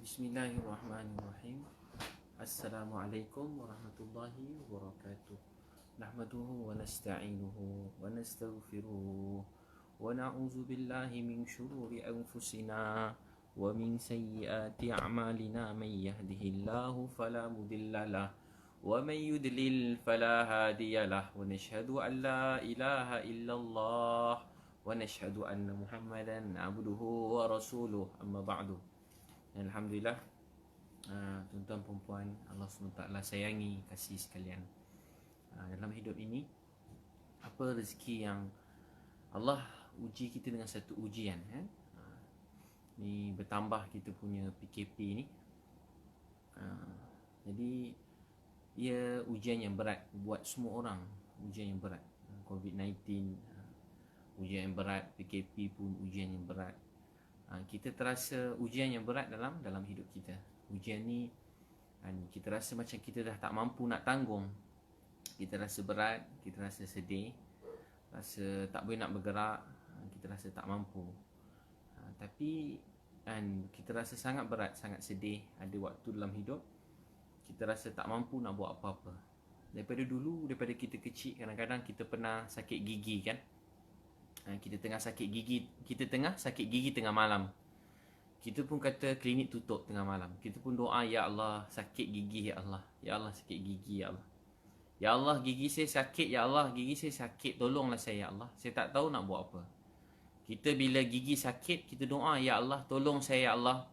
Bismillahirrahmanirrahim. Assalamualaikum warahmatullahi wabarakatuh. Nahmaduhu wa nasta'inuhu wa nastaghfiruh wa na'udzu billahi min syururi anfusina wa min sayyiati a'malina may yahdihillahu fala mudhillalah wa may yudlil fala hadiyalah wa nashhadu an la ilaha illallah wa nashhadu anna Muhammadan abduhu wa rasuluh. Amma ba'du. Alhamdulillah, tuan-tuan perempuan Allah SWT sayangi, kasih sekalian, dalam hidup ini apa rezeki yang Allah uji kita dengan satu ujian kan? Ni bertambah kita punya PKP ni, jadi ia ujian yang berat buat semua orang. Ujian yang berat, COVID-19 ujian yang berat, PKP pun ujian yang berat. Kita terasa ujian yang berat dalam hidup kita. Ujian ni kita rasa macam kita dah tak mampu nak tanggung. Kita rasa berat, kita rasa sedih, rasa tak boleh nak bergerak, kita rasa tak mampu. Tapi kita rasa sangat berat, sangat sedih. Ada waktu dalam hidup kita rasa tak mampu nak buat apa-apa. Daripada dulu, daripada kita kecil, kadang-kadang kita pernah sakit gigi kan. Kita tengah sakit gigi tengah malam. Kita pun kata klinik tutup tengah malam. Kita pun doa, ya Allah, sakit gigi ya Allah. Ya Allah, sakit gigi ya Allah. Ya Allah, gigi saya sakit ya Allah. Gigi saya sakit, tolonglah saya ya Allah. Saya tak tahu nak buat apa. Kita bila gigi sakit, kita doa, ya Allah, tolong saya ya Allah.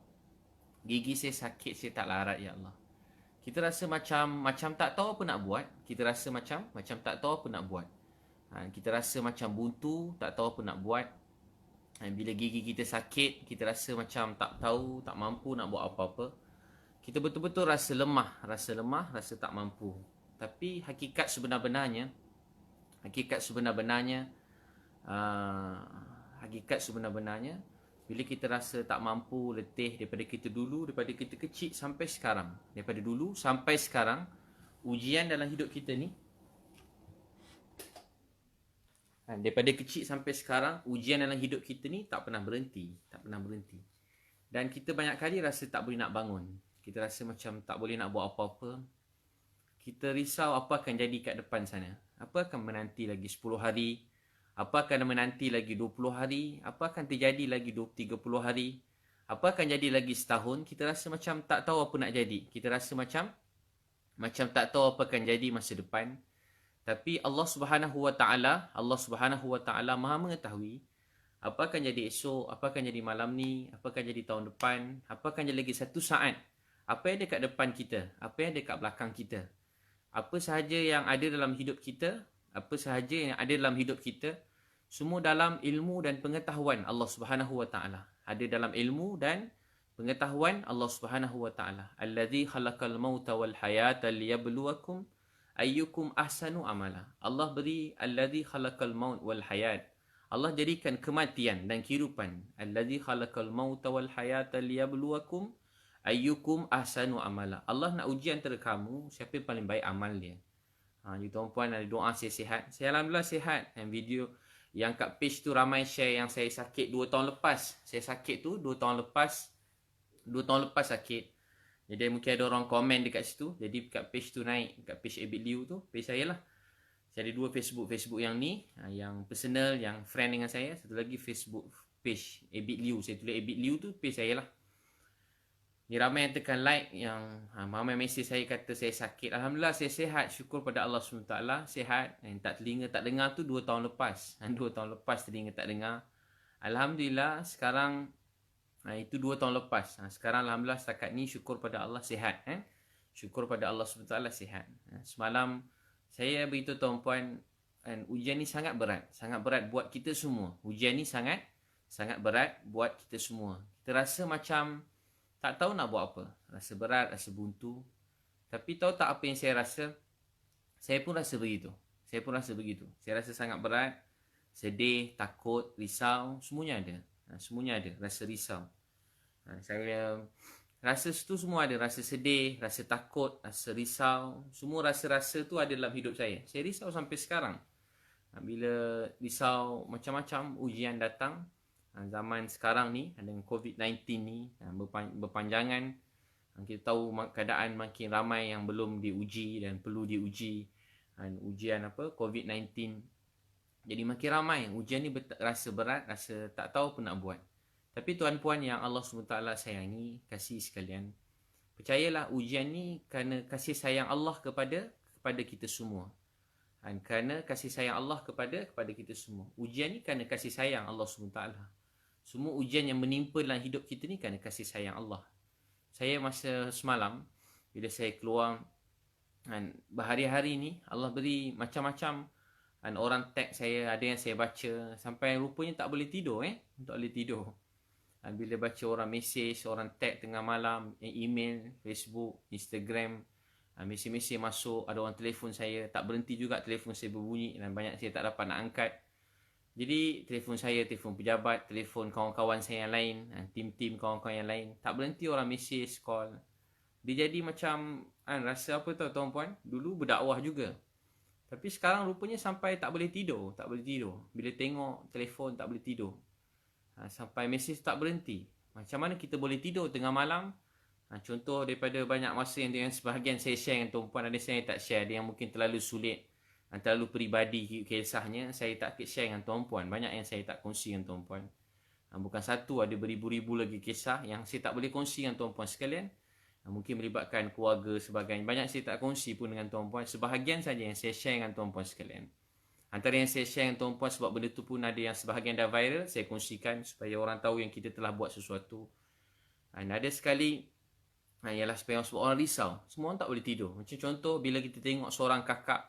Gigi saya sakit, saya tak larat ya Allah. Kita rasa macam tak tahu apa nak buat. Kita rasa macam tak tahu apa nak buat. Kita rasa macam buntu, tak tahu apa nak buat. Bila gigi kita sakit, kita rasa macam tak tahu, tak mampu nak buat apa-apa. Kita betul-betul rasa lemah, rasa tak mampu. Tapi hakikat sebenar-benarnya, bila kita rasa tak mampu, letih daripada kita dulu, daripada kita kecil sampai sekarang, daripada dulu sampai sekarang, ujian dalam hidup kita ni, daripada kecil sampai sekarang, ujian dalam hidup kita ni tak pernah berhenti. Dan kita banyak kali rasa tak boleh nak bangun. Kita rasa macam tak boleh nak buat apa-apa. Kita risau apa akan jadi kat depan sana. Apa akan menanti lagi 10 hari? Apa akan menanti lagi 20 hari? Apa akan terjadi lagi 30 hari? Apa akan jadi lagi setahun? Kita rasa macam tak tahu apa nak jadi. Kita rasa macam tak tahu apa akan jadi masa depan. Tapi Allah Subhanahu Wa Taala Maha mengetahui apa akan jadi esok, apa akan jadi malam ni, apa akan jadi tahun depan, apa akan jadi lagi satu saat. Apa yang ada kat depan kita, apa yang ada kat belakang kita. Apa sahaja yang ada dalam hidup kita, semua dalam ilmu dan pengetahuan Allah Subhanahu Wa Taala. Ada dalam ilmu dan pengetahuan Allah Subhanahu Wa Taala. Allazi khalaqal mauta wal hayata liyabluwakum ayyukum ahsanu amala. Allah beri allazi khalaqal maut wal hayat. Allah jadikan kematian dan kehidupan. Allazi khalaqal mauta wal hayata liyabluwakum ayyukum ahsanu amala. Allah nak uji antara kamu siapa yang paling baik amal dia. Jadi tuan-puan ada doa saya sihat. Saya alhamdulillah sihat. Yang video yang kat page tu ramai share yang saya sakit 2 tahun lepas. Saya sakit tu 2 tahun lepas. 2 tahun lepas sakit. Jadi mungkin ada orang komen dekat situ. Jadi kat page tu naik, kat page Abid Liu tu, page saya lah. Saya ada 2 Facebook yang ni, yang personal, yang friend dengan saya. Satu lagi Facebook page Abid Liu. Saya tulis Abid Liu tu page saya lah. Ni ramai yang tekan like, yang ramai mesej saya kata saya sakit. Alhamdulillah saya sihat, syukur pada Allah SWT, sihat. Yang tak telinga tak dengar tu 2 tahun lepas. 2 tahun lepas telinga tak dengar. Alhamdulillah sekarang itu 2 tahun lepas. Sekarang alhamdulillah setakat ni syukur pada Allah sihat. Syukur pada Allah SWT sihat. Semalam saya beritahu tuan-puan, ujian ni sangat berat buat kita semua. Ujian ni sangat berat buat kita semua. Kita rasa macam tak tahu nak buat apa. Rasa berat, rasa buntu. Tapi tahu tak apa yang saya rasa? Saya pun rasa begitu. Saya rasa sangat berat, sedih, takut, risau, semuanya ada. Rasa risau. Saya rasa tu semua ada. Rasa sedih, rasa takut, rasa risau. Semua rasa-rasa tu ada dalam hidup saya. Saya risau sampai sekarang. Bila risau macam-macam ujian datang, Zaman sekarang ni dengan COVID-19 ni berpanjangan, kita tahu keadaan makin ramai yang belum diuji dan perlu diuji. Ujian COVID-19. Jadi makin ramai ujian ni rasa berat, rasa tak tahu apa nak buat. Tapi tuan-puan yang Allah SWT sayangi, kasih sekalian, percayalah ujian ni kerana kasih sayang Allah kepada kita semua. Dan kerana kasih sayang Allah kepada kita semua. Ujian ni kerana kasih sayang Allah SWT. Semua ujian yang menimpa dalam hidup kita ni kerana kasih sayang Allah. Saya masa semalam, bila saya keluar, berhari-hari ni Allah beri macam-macam. Orang tag saya, ada yang saya baca sampai rupanya tak boleh tidur. Tak boleh tidur. Bila baca orang mesej, orang tag tengah malam, email, Facebook, Instagram, mesej-mesej masuk, ada orang telefon saya, tak berhenti juga telefon saya berbunyi dan banyak saya tak dapat nak angkat. Jadi telefon saya, telefon pejabat, telefon kawan-kawan saya yang lain, tim-tim kawan-kawan yang lain, tak berhenti orang mesej, call. Dia jadi macam rasa apa tahu tuan-puan, dulu berdakwah juga. Tapi sekarang rupanya sampai tak boleh tidur, tak boleh tidur. Bila tengok telefon tak boleh tidur. Sampai mesej tak berhenti. Macam mana kita boleh tidur tengah malam? Contoh daripada banyak masa yang sebahagian saya share dengan tuan-puan, ada saya tak share, ada yang mungkin terlalu sulit, terlalu peribadi kisahnya, saya tak share dengan tuan-puan. Banyak yang saya tak kongsi dengan tuan-puan. Bukan satu, ada beribu-ribu lagi kisah yang saya tak boleh kongsi dengan tuan-puan sekalian. Mungkin melibatkan keluarga sebagainya. Banyak saya tak kongsi pun dengan tuan-puan. Sebahagian saja yang saya share dengan tuan-puan sekalian. Antara yang saya share dengan tuan-puan, sebab benda tu pun ada yang sebahagian dah viral, saya kongsikan supaya orang tahu yang kita telah buat sesuatu. Dan ada sekali, ialah supaya orang risau. Semua orang tak boleh tidur. Macam contoh, bila kita tengok seorang kakak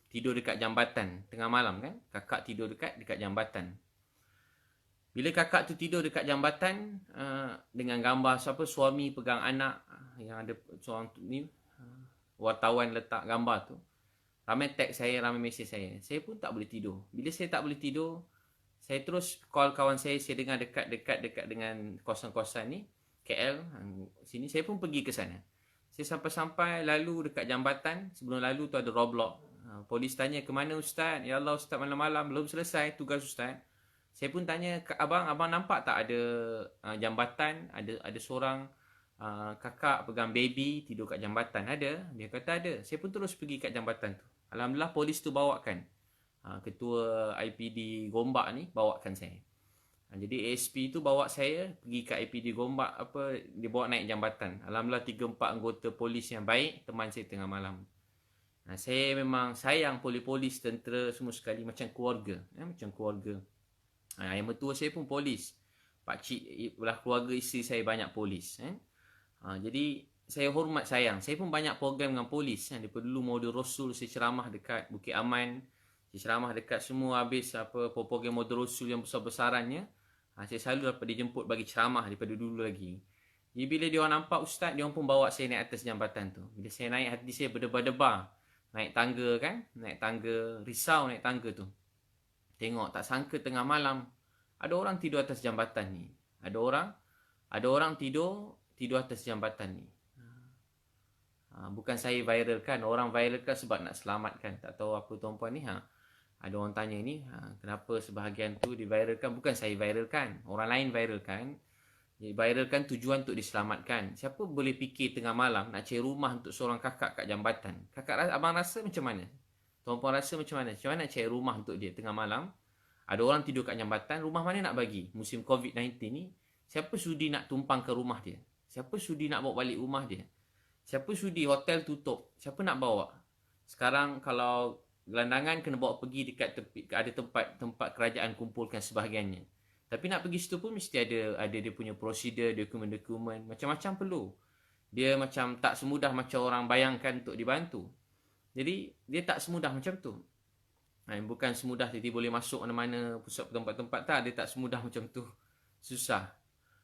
tidur dekat jambatan tengah malam kan. Kakak tidur dekat jambatan. Bila kakak tu tidur dekat jambatan, dengan gambar suami pegang anak, yang ada seorang ni, wartawan letak gambar tu. Ramai tag saya, ramai mesej saya. Saya pun tak boleh tidur. Bila saya tak boleh tidur, saya terus call kawan saya dengar dekat dengan kawasan-kawasan ni, KL, sini. Saya pun pergi ke sana. Saya sampai-sampai lalu dekat jambatan. Sebelum lalu tu ada roadblock. Polis tanya, ke mana Ustaz? Ya Allah Ustaz, malam-malam belum selesai tugas Ustaz. Saya pun tanya, abang nampak tak ada jambatan, ada seorang kakak pegang baby tidur kat jambatan? Ada. Dia kata ada. Saya pun terus pergi kat jambatan tu. Alhamdulillah polis tu bawakan. Ketua IPD Gombak ni bawakan saya. Jadi ASP tu bawa saya pergi kat IPD Gombak, dia bawa naik jambatan. Alhamdulillah 3-4 anggota polis yang baik teman saya tengah malam. Saya memang sayang polis, tentera semua sekali macam keluarga. Macam keluarga. Yang mertua saya pun polis. Pakcik belah keluarga isteri saya banyak polis. Jadi saya hormat, sayang. Saya pun banyak program dengan polis. Daripada dulu Maulid Rasul saya ceramah dekat Bukit Aman. Saya ceramah dekat semua habis program Maulid Rasul yang besar-besarannya. Saya selalu dapat dijemput bagi ceramah daripada dulu lagi. Jadi bila dia orang nampak Ustaz, dia orang pun bawa saya naik atas jambatan tu. Bila saya naik, hati saya berdebar-debar. Naik tangga kan. Naik tangga, risau naik tangga tu. Tengok, tak sangka tengah malam ada orang tidur atas jambatan ni. Ada orang tidur atas jambatan ni. Bukan saya viralkan, orang viralkan sebab nak selamatkan. Tak tahu apa tuan-puan ni. Ada orang tanya ni, kenapa sebahagian tu diviralkan? Bukan saya viralkan, orang lain viralkan. Viralkan tujuan untuk diselamatkan. Siapa boleh fikir tengah malam nak cari rumah untuk seorang kakak kat jambatan? Abang rasa macam mana? Tuan-puan rasa macam mana? Macam mana nak cari rumah untuk dia tengah malam? Ada orang tidur kat jambatan, rumah mana nak bagi? Musim COVID-19 ni, siapa sudi nak tumpang ke rumah dia? Siapa sudi nak bawa balik rumah dia? Siapa sudi hotel tutup? Siapa nak bawa? Sekarang kalau gelandangan kena bawa pergi dekat tepi, ada tempat kerajaan kumpulkan sebahagiannya. Tapi nak pergi situ pun mesti ada dia punya prosedur, dokumen-dokumen, macam-macam perlu. Dia macam tak semudah macam orang bayangkan untuk dibantu. Jadi dia tak semudah macam tu. Bukan semudah dia boleh masuk mana-mana pusat tempat-tempat, tak. Dia tak semudah macam tu. Susah.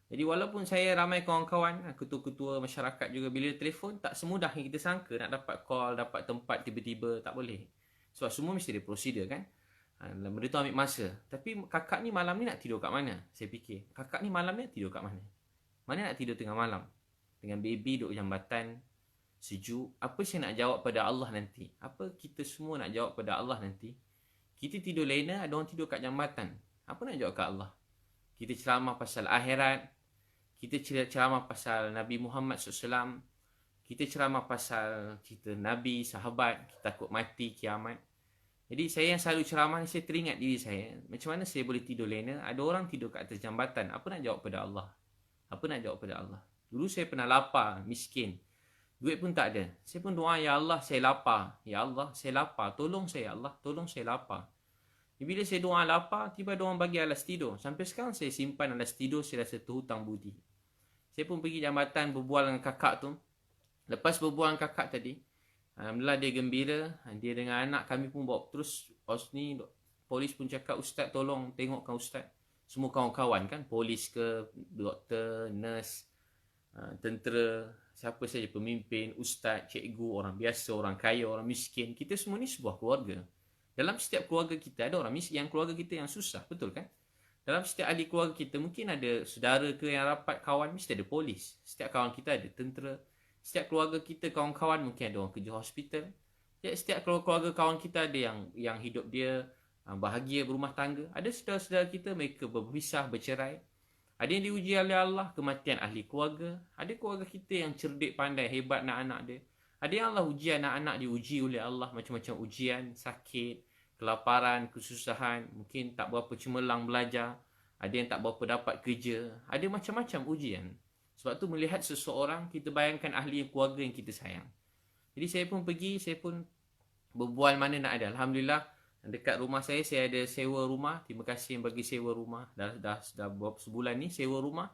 Jadi walaupun saya ramai kawan-kawan, ketua-ketua masyarakat juga, bila telefon tak semudah yang kita sangka nak dapat call, dapat tempat tiba-tiba, tak boleh. Sebab semua mesti ada prosedur kan. Benda tu ambil masa. Tapi kakak ni malam ni nak tidur kat mana? Saya fikir, kakak ni malam ni nak tidur kat mana? Mana nak tidur tengah malam? Dengan baby duduk jambatan, sejuk. Apa saya nak jawab pada Allah nanti? Apa kita semua nak jawab pada Allah nanti? Kita tidur lena, ada orang tidur kat jambatan. Apa nak jawab kat Allah? kita ceramah pasal akhirat, kita ceramah pasal Nabi Muhammad SAW, kita ceramah pasal cerita Nabi, sahabat, kita takut mati, kiamat. Jadi saya yang selalu ceramah ni, saya teringat diri saya, macam mana saya boleh tidur lena? Ada orang tidur kat atas jambatan, apa nak jawab pada Allah? Apa nak jawab pada Allah? Dulu saya pernah lapar, miskin, duit pun tak ada. Saya pun doa, Ya Allah, saya lapar. Ya Allah, saya lapar. Tolong saya, Ya Allah. Tolong saya lapar. Bila saya doa lapar, tiba ada orang bagi alas tidur. Sampai sekarang saya simpan alas tidur, saya rasa tu hutang budi. Saya pun pergi jambatan berbual dengan kakak tu. Lepas berbual dengan kakak tadi, alhamdulillah dia gembira. Dia dengan anak, kami pun bawa terus. Ni, polis pun cakap, Ustaz tolong tengokkan Ustaz. Semua kawan-kawan kan, polis ke, doktor, nurse, tentera, siapa saja, pemimpin, ustaz, cikgu, orang biasa, orang kaya, orang miskin. Kita semua ni sebuah keluarga. Dalam setiap keluarga kita ada orang miskin, yang keluarga kita yang susah, betul kan? Dalam setiap ahli keluarga kita mungkin ada saudara ke yang rapat, kawan, mesti ada polis. Setiap kawan kita ada tentera. Setiap keluarga kita, kawan-kawan mungkin ada orang kerja hospital. Setiap keluarga kawan kita ada yang hidup dia bahagia, berumah tangga. Ada saudara-saudara kita, mereka berpisah, bercerai. Ada yang diuji oleh Allah, kematian ahli keluarga. Ada keluarga kita yang cerdik, pandai, hebat anak-anak dia. Ada yang Allah uji anak-anak diuji oleh Allah, macam-macam ujian, sakit, kelaparan, kesusahan, mungkin tak berapa cemerlang belajar. Ada yang tak berapa dapat kerja. Ada macam-macam ujian. Sebab tu melihat seseorang, kita bayangkan ahli keluarga yang kita sayang. Jadi saya pun pergi, saya pun berbual mana nak ada. Alhamdulillah, dekat rumah saya ada sewa rumah. Terima kasih yang bagi sewa rumah. Dah berapa sebulan ni sewa rumah.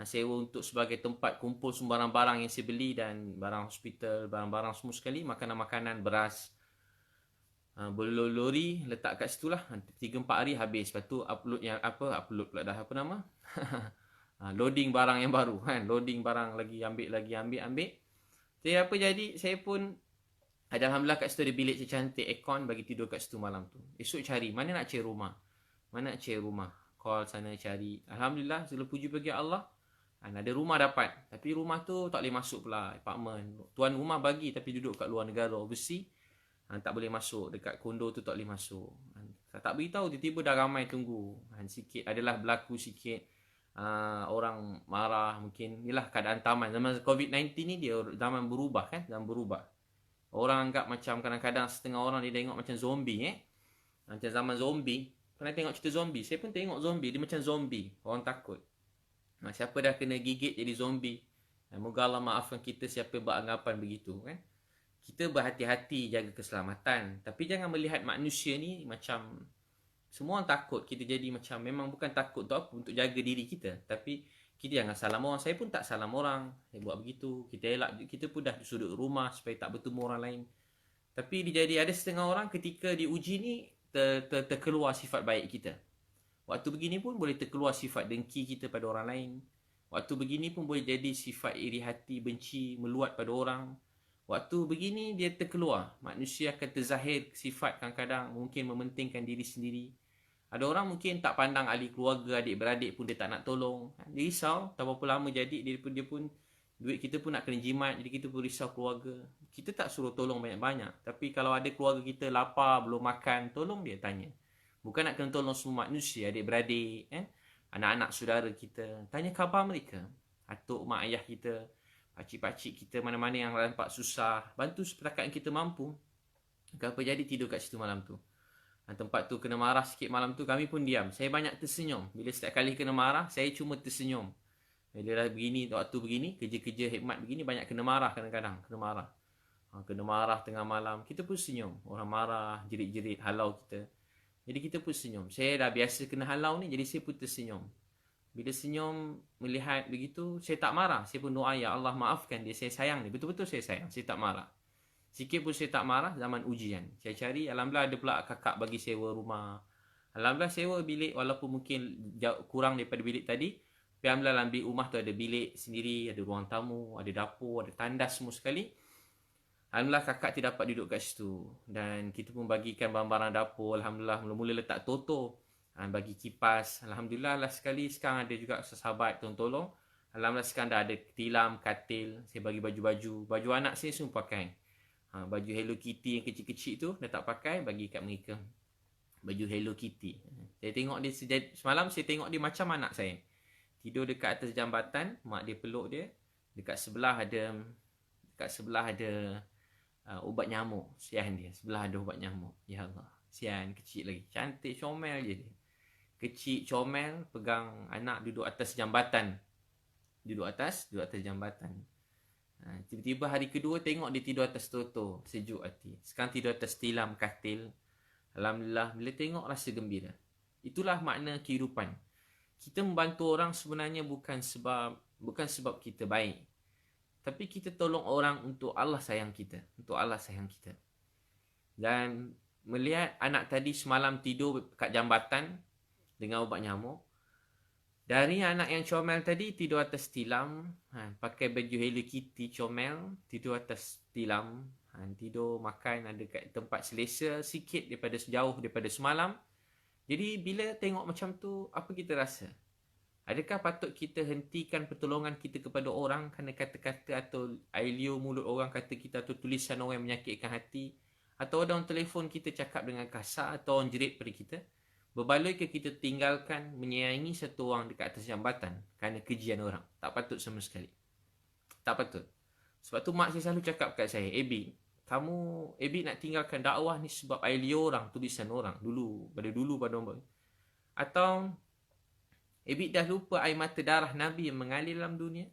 Sewa untuk sebagai tempat kumpul semua barang-barang yang saya beli dan barang hospital, barang-barang semua sekali, makanan-makanan, beras. Berlori letak kat situ lah. 3-4 hari habis. Lepas tu upload pula dah apa nama? Loading barang yang baru kan. Loading barang lagi ambil. Jadi apa jadi, saya pun alhamdulillah kat situ ada bilik secantik, aircon, bagi tidur kat situ malam tu. Esok cari, mana nak cari rumah. Call sana cari. Alhamdulillah, segala puji bagi Allah. Ada rumah dapat. Tapi rumah tu tak boleh masuk pula, apartment. Tuan rumah bagi tapi duduk kat luar negara, overseas. Tak boleh masuk. Dekat kondo tu tak boleh masuk. Tak beritahu, tiba-tiba dah ramai tunggu. Sikit, adalah berlaku sikit. Orang marah mungkin. Inilah keadaan taman. Zaman COVID-19 ni dia zaman berubah kan. Orang anggap macam kadang-kadang setengah orang dia tengok macam zombie Macam zaman zombie. Pernah tengok cerita zombie? Saya pun tengok zombie. Dia macam zombie. Orang takut. Siapa dah kena gigit jadi zombie. Moga Allah maafkan kita siapa beranggapan begitu kan. Kita berhati-hati jaga keselamatan. Tapi jangan melihat manusia ni macam semua orang takut. Kita jadi macam, memang bukan takut untuk apa? Untuk jaga diri kita. Tapi kita jangan salam orang. Saya pun tak salam orang. Saya buat begitu. Kita pun dah di sudut rumah supaya tak bertemu orang lain. Tapi ada setengah orang ketika diuji ni terkeluar sifat baik kita. Waktu begini pun boleh terkeluar sifat dengki kita pada orang lain. Waktu begini pun boleh jadi sifat iri hati, benci, meluat pada orang. Waktu begini dia terkeluar. Manusia akan terzahir sifat kadang-kadang mungkin mementingkan diri sendiri. Ada orang mungkin tak pandang ahli keluarga, adik-beradik pun dia tak nak tolong. Dia risau, tak berapa lama jadi dia pun duit kita pun nak kena jimat, jadi kita pun risau keluarga. Kita tak suruh tolong banyak-banyak. Tapi kalau ada keluarga kita lapar, belum makan, tolong dia, tanya. Bukan nak kena tolong semua manusia, adik-beradik, anak-anak saudara kita. Tanya khabar mereka. Atuk, mak ayah kita, pakcik-pakcik kita, mana-mana yang nampak susah. Bantu sepertakat yang kita mampu. Apa jadi tidur kat situ malam tu. Tempat tu kena marah sikit malam tu, kami pun diam. Saya banyak tersenyum. Bila setiap kali kena marah, saya cuma tersenyum. Bila dah begini, waktu begini, kerja-kerja hikmat begini, banyak kena marah kadang-kadang. Kena marah tengah malam, kita pun senyum. Orang marah, jerit-jerit, halau kita. Jadi kita pun senyum. Saya dah biasa kena halau ni, jadi saya pun tersenyum. Bila senyum, melihat begitu, saya tak marah. Saya pun doa, Ya Allah maafkan dia, saya sayang dia. Betul-betul saya sayang, saya tak marah. Sikit pun saya tak marah zaman ujian. Saya cari, alhamdulillah ada pula kakak bagi sewa rumah. Alhamdulillah sewa bilik, walaupun mungkin kurang daripada bilik tadi. Tapi alhamdulillah dalam bilik rumah tu ada bilik sendiri, ada ruang tamu, ada dapur, ada tandas semua sekali. Alhamdulillah kakak tidak dapat duduk kat situ. Dan kita pun bagikan barang-barang dapur. Alhamdulillah mula-mula letak toto. Bagi kipas. Alhamdulillah lah sekali sekarang ada juga sahabat tolong. Alhamdulillah sekarang dah ada tilam, katil. Saya bagi baju-baju. Baju anak saya semua pakai. Baju Hello Kitty yang kecil-kecil tu dah tak pakai, bagi kat mereka. baju Hello Kitty. Saya tengok dia semalam saya tengok dia macam anak saya. Tidur dekat atas jambatan, mak dia peluk dia. Dekat sebelah ada ubat nyamuk. Sian dia, sebelah ada ubat nyamuk. Ya Allah. Sian, kecil lagi. Cantik, comel je dia. Kecil, comel, pegang anak duduk atas jambatan. Duduk atas jambatan. Tiba-tiba hari kedua tengok dia tidur atas trotoar. Sejuk hati. Sekarang tidur atas tilam katil. Alhamdulillah, bila tengok rasa gembira. Itulah makna kehidupan. Kita membantu orang sebenarnya bukan sebab kita baik. Tapi kita tolong orang untuk Allah sayang kita. Untuk Allah sayang kita. Dan melihat anak tadi semalam tidur kat jambatan dengan ubat nyamuk. Dari anak yang comel tadi tidur atas tilam, pakai baju Hello Kitty comel, tidur atas tilam, tidur makan ada kat tempat selesa sikit jauh daripada semalam. Jadi bila tengok macam tu, apa kita rasa? Adakah patut kita hentikan pertolongan kita kepada orang kerana kata-kata atau air liur mulut orang kata kita atau tulisan orang yang menyakitkan hati? Atau orang telefon kita cakap dengan kasar atau orang jerit pada kita? Berbaloi ke kita tinggalkan menyayangi satu orang dekat atas jambatan kerana kejian orang? Tak patut sama sekali. Tak patut. Sebab tu mak saya selalu cakap kat saya, Abi nak tinggalkan dakwah ni sebab air liur orang, tulisan orang. Pada orang. Atau Abi dah lupa air mata darah Nabi yang mengalir dalam dunia?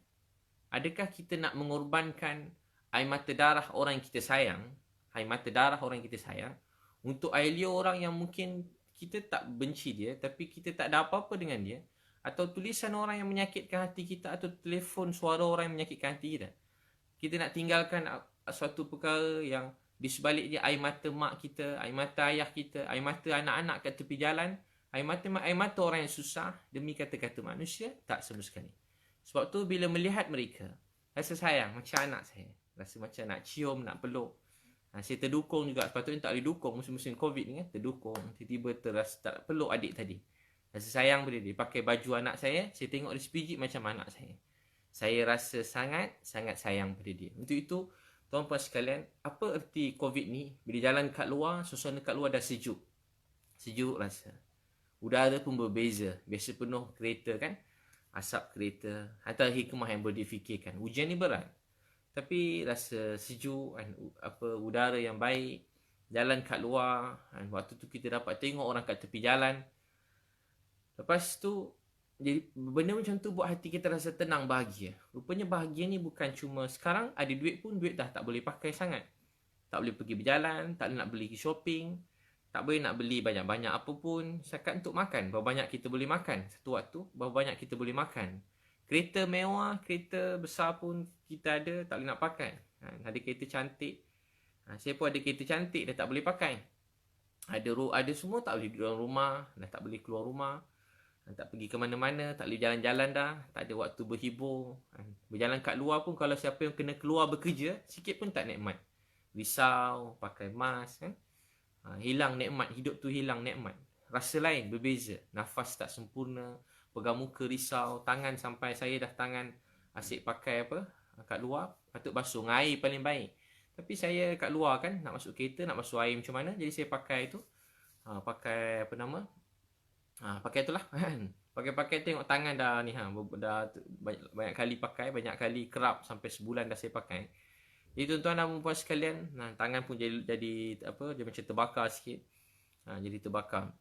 Adakah kita nak mengorbankan air mata darah orang yang kita sayang? Air mata darah orang yang kita sayang untuk air liur orang yang mungkin kita tak benci dia, tapi kita tak ada apa-apa dengan dia, atau tulisan orang yang menyakitkan hati kita, atau telefon suara orang yang menyakitkan hati kita. Kita nak tinggalkan suatu perkara yang di sebalik dia air mata mak kita, air mata ayah kita, air mata anak-anak kat tepi jalan, air mata orang yang susah demi kata-kata manusia? Tak sama sekali. Sebab tu bila melihat mereka, rasa sayang macam anak saya. Rasa macam nak cium, nak peluk. Saya terdukung juga. Sepatutnya tak boleh dukung musim-musim COVID ni kan. Terdukung. Tiba-tiba terasa tak peluk adik tadi. Rasa sayang pada dia. Pakai baju anak saya tengok dia sepijik macam anak saya. Saya rasa sangat sayang pada dia. Untuk itu, tuan-tuan sekalian, apa erti COVID ni? Bila jalan kat luar, suasana kat luar dah sejuk. Sejuk rasa. Udara pun berbeza. Biasa penuh kereta kan. Asap kereta. Antara hikmah yang boleh difikirkan. Hujan ni berat. Tapi rasa sejuk, udara yang baik, jalan kat luar, waktu tu kita dapat tengok orang kat tepi jalan. Lepas tu, jadi benda macam tu buat hati kita rasa tenang, bahagia. Rupanya bahagia ni bukan cuma sekarang ada duit pun, duit dah tak boleh pakai sangat. Tak boleh pergi berjalan, tak boleh nak beli shopping, tak boleh nak beli banyak-banyak apa pun. Sekat untuk makan, berapa banyak kita boleh makan satu waktu, berapa banyak kita boleh makan. Kereta mewah, kereta besar pun kita ada, tak boleh nak pakai. Ada kereta cantik. Saya pun ada kereta cantik, dah tak boleh pakai. Ada semua tak boleh duduk dalam rumah, dah tak boleh keluar rumah. Tak pergi ke mana-mana, tak boleh jalan-jalan dah. Tak ada waktu berhibur. Berjalan kat luar pun kalau siapa yang kena keluar bekerja, sikit pun tak nikmat. Risau, pakai mask. Hilang nikmat, hidup tu hilang nikmat. Rasa lain, berbeza. Nafas tak sempurna. Pegang muka risau, tangan sampai saya dah tangan asyik pakai kat luar, patut basuh dengan air paling baik. Tapi saya kat luar kan, nak masuk kereta, nak basuh air macam mana, jadi saya pakai tu, pakai pakai itulah kan. Pakai tengok tangan dah ni dah banyak kali pakai, banyak kali kerap, sampai sebulan dah saya pakai. Jadi tuan-tuan dan puan sekalian, tangan pun jadi dia macam terbakar sikit. Jadi terbakar.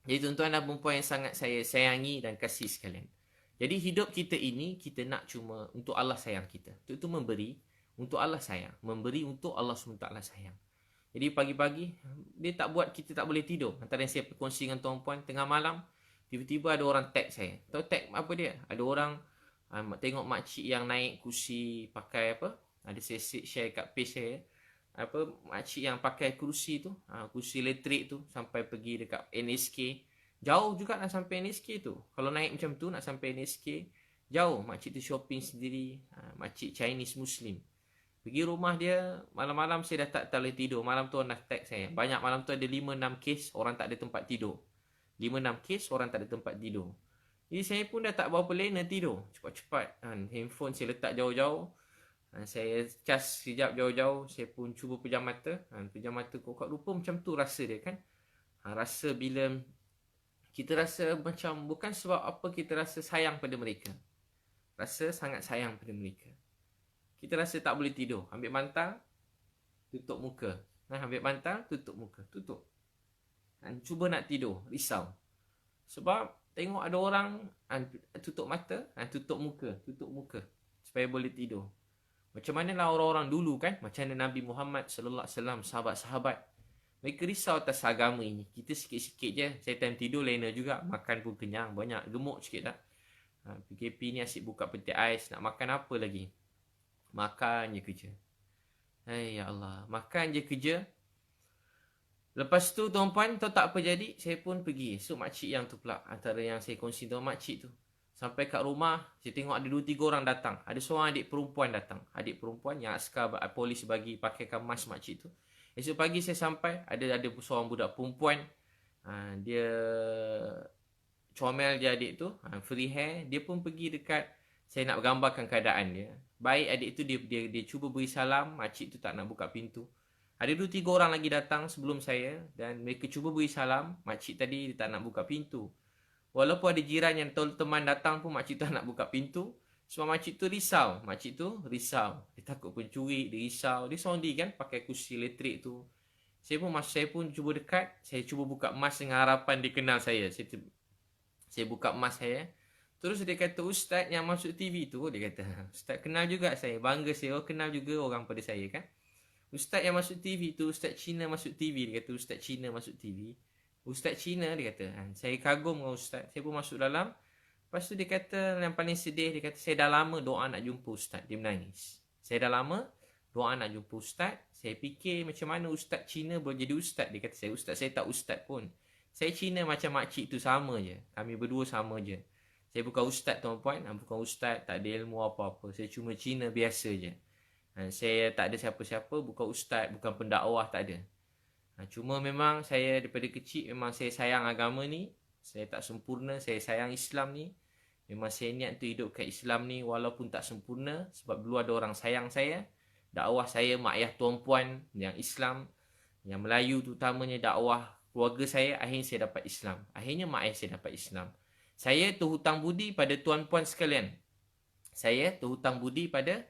Jadi tuan-tuan dan perempuan yang sangat saya sayangi dan kasih sekalian. Jadi hidup kita ini, kita nak cuma untuk Allah sayang kita. Untuk itu memberi, untuk Allah sayang. Memberi untuk Allah SWT sayang. Jadi pagi-pagi, dia tak buat kita tak boleh tidur. Antara yang saya berkongsi dengan tuan-puan, tengah malam, tiba-tiba ada orang tag saya. Tahu tag apa dia? Ada orang tengok makcik yang naik kursi pakai ada saya share kat page saya. Makcik yang pakai kursi tu, kursi elektrik tu, sampai pergi dekat NSK. Jauh juga nak sampai NSK tu. Kalau naik macam tu nak sampai NSK, jauh. Makcik tu shopping sendiri. Makcik Chinese Muslim. Pergi rumah dia, malam-malam saya dah tak boleh tidur. Malam tu orang dah tag saya. Banyak malam tu ada 5-6 kes orang tak ada tempat tidur. 5-6 kes orang tak ada tempat tidur. Jadi saya pun dah tak berapa lena tidur. Cepat-cepat. Handphone saya letak jauh-jauh. Saya cas sekejap jauh-jauh. Saya pun cuba pejam mata. Pejam mata kok rupa macam tu rasa dia kan. Rasa bila kita rasa macam bukan sebab apa kita rasa sayang pada mereka. Rasa sangat sayang pada mereka. Kita rasa tak boleh tidur. Ambil bantal, tutup muka. Ambil bantal, tutup muka. Tutup. Cuba nak tidur, risau. Sebab tengok ada orang tutup mata, tutup muka supaya boleh tidur. Macam manalah orang-orang dulu kan, macam mana Nabi Muhammad sallallahu alaihi wasallam, sahabat-sahabat. Mereka risau atas agama ini. Kita sikit-sikit je, saya time tidur lena juga, makan pun kenyang, banyak gemuk sikit dah. PKP ni asyik buka peti ais, nak makan apa lagi? Makan je kerja. Hai ya Allah, makan je kerja. Lepas tu tuan-puan, tahu tak apa jadi? Saya pun pergi. So makcik yang tu pula, antara yang saya kongsi tu makcik tu. Sampai kat rumah, saya tengok ada 2-3 orang datang. Ada seorang adik perempuan datang. Adik perempuan yang askar polis bagi pakaikan mask makcik tu. Esok pagi saya sampai, ada seorang budak perempuan. Dia comel je adik tu, free hair. Dia pun pergi dekat, saya nak gambarkan keadaan dia. Baik adik tu, dia cuba beri salam, makcik tu tak nak buka pintu. Ada 2-3 orang lagi datang sebelum saya dan mereka cuba beri salam. Makcik tadi dia tak nak buka pintu. Walaupun ada jiran yang teman datang pun makcik tu tak nak buka pintu. Sebab makcik tu risau. Dia takut pencuri, dia risau. Dia seorang diri kan pakai kursi elektrik tu. Saya pun cuba dekat. Saya cuba buka mask dengan harapan dia kenal saya. Saya buka mask saya. Terus dia kata, Ustaz yang masuk TV tu, dia kata, Ustaz kenal juga saya. Bangga saya, kenal juga orang pada saya kan. Ustaz yang masuk TV tu, Ustaz Cina masuk TV. Dia kata, Ustaz Cina masuk TV. Ustaz Cina, dia kata. Saya kagum dengan Ustaz. Saya pun masuk dalam. Lepas tu dia kata, yang paling sedih, dia kata, saya dah lama doa nak jumpa Ustaz. Dia menangis. Saya dah lama doa nak jumpa Ustaz. Saya fikir macam mana Ustaz Cina boleh jadi Ustaz. Dia kata, saya tak Ustaz pun. Saya Cina macam makcik tu sama je. Kami berdua sama je. Saya bukan Ustaz tuan-puan. Bukan Ustaz, tak ada ilmu apa-apa. Saya cuma Cina biasa je. Saya tak ada siapa-siapa, bukan ustaz, bukan pendakwah, tak ada. Cuma memang saya daripada kecil memang saya sayang agama ni. Saya tak sempurna, saya sayang Islam ni. Memang saya niat untuk hidupkan Islam ni walaupun tak sempurna. Sebab dulu ada orang sayang saya. Dakwah saya, mak ayah tuan-puan yang Islam, yang Melayu terutamanya dakwah keluarga saya, akhirnya saya dapat Islam. Akhirnya mak ayah saya dapat Islam. Saya terhutang budi pada tuan-puan sekalian. Saya terhutang budi pada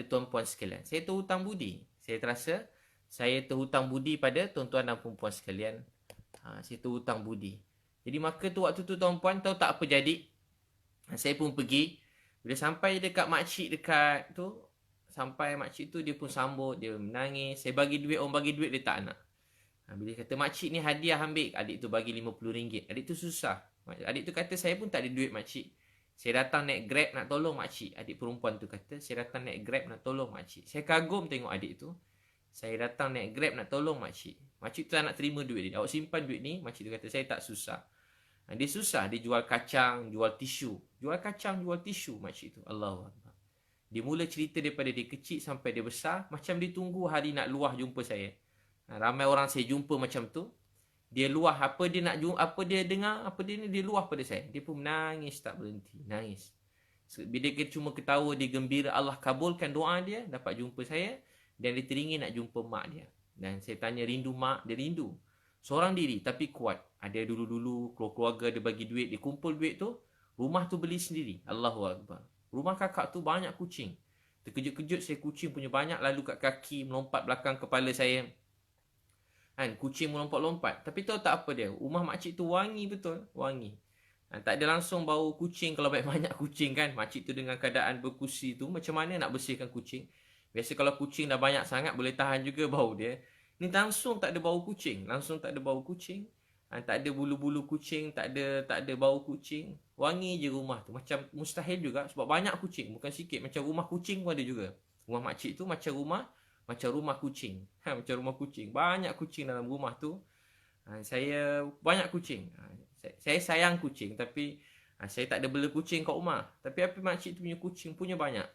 tuan-puan sekalian. Saya terhutang budi. Saya terasa saya terhutang budi pada tuan-tuan dan puan-puan sekalian. Saya terhutang budi. Jadi maka tu waktu tu tuan-puan tahu tak apa jadi? Saya pun pergi. Bila sampai dekat makcik dekat tu, sampai makcik tu dia pun sambut, dia menangis. Saya bagi duit, orang bagi duit dia tak nak. Bila dia kata makcik ni hadiah ambil, adik tu bagi RM50. Adik tu susah. Adik tu kata saya pun tak ada duit makcik. Saya datang naik Grab nak tolong makcik. Adik perempuan tu kata, saya datang naik Grab nak tolong makcik. Saya kagum tengok adik tu. Saya datang naik Grab nak tolong makcik. Makcik tu tak nak terima duit dia. Awak simpan duit ni. Makcik tu kata, saya tak susah. Dia susah. Dia jual kacang, jual tisu. Jual kacang, jual tisu makcik tu. Allahuakbar. Dia mula cerita daripada dia kecil sampai dia besar. Macam dia tunggu hari nak luah jumpa saya. Ramai orang saya jumpa macam tu. Dia luah apa dia nak jumpa, apa dia dengar, apa dia ni, dia luah pada saya. Dia pun menangis tak berhenti, nangis. Bila dia cuma ketawa, dia gembira, Allah kabulkan doa dia, dapat jumpa saya. Dan dia teringin nak jumpa mak dia. Dan saya tanya rindu mak, dia rindu. Seorang diri tapi kuat. Ada dulu-dulu keluarga dia bagi duit, dia kumpul duit tu, rumah tu beli sendiri. Allahuakbar. Rumah kakak tu banyak kucing. Terkejut-kejut saya kucing punya banyak, lalu kat kaki, melompat belakang kepala saya. Kucing melompat-lompat. Tapi tahu tak apa dia? Rumah makcik tu wangi betul. Wangi. Tak ada langsung bau kucing. Kalau banyak kucing kan. Makcik tu dengan keadaan berkursi tu. Macam mana nak bersihkan kucing? Biasa kalau kucing dah banyak sangat. Boleh tahan juga bau dia. Ni langsung tak ada bau kucing. Langsung tak ada bau kucing. Tak ada bulu-bulu kucing. Tak ada bau kucing. Wangi je rumah tu. Macam mustahil juga. Sebab banyak kucing. Bukan sikit. Macam rumah kucing pun ada juga. Rumah makcik tu macam rumah kucing. Macam rumah kucing. Banyak kucing dalam rumah tu. Saya banyak kucing. Saya sayang kucing. Tapi saya tak ada bela kucing kat rumah. Tapi apa makcik tu punya kucing punya banyak.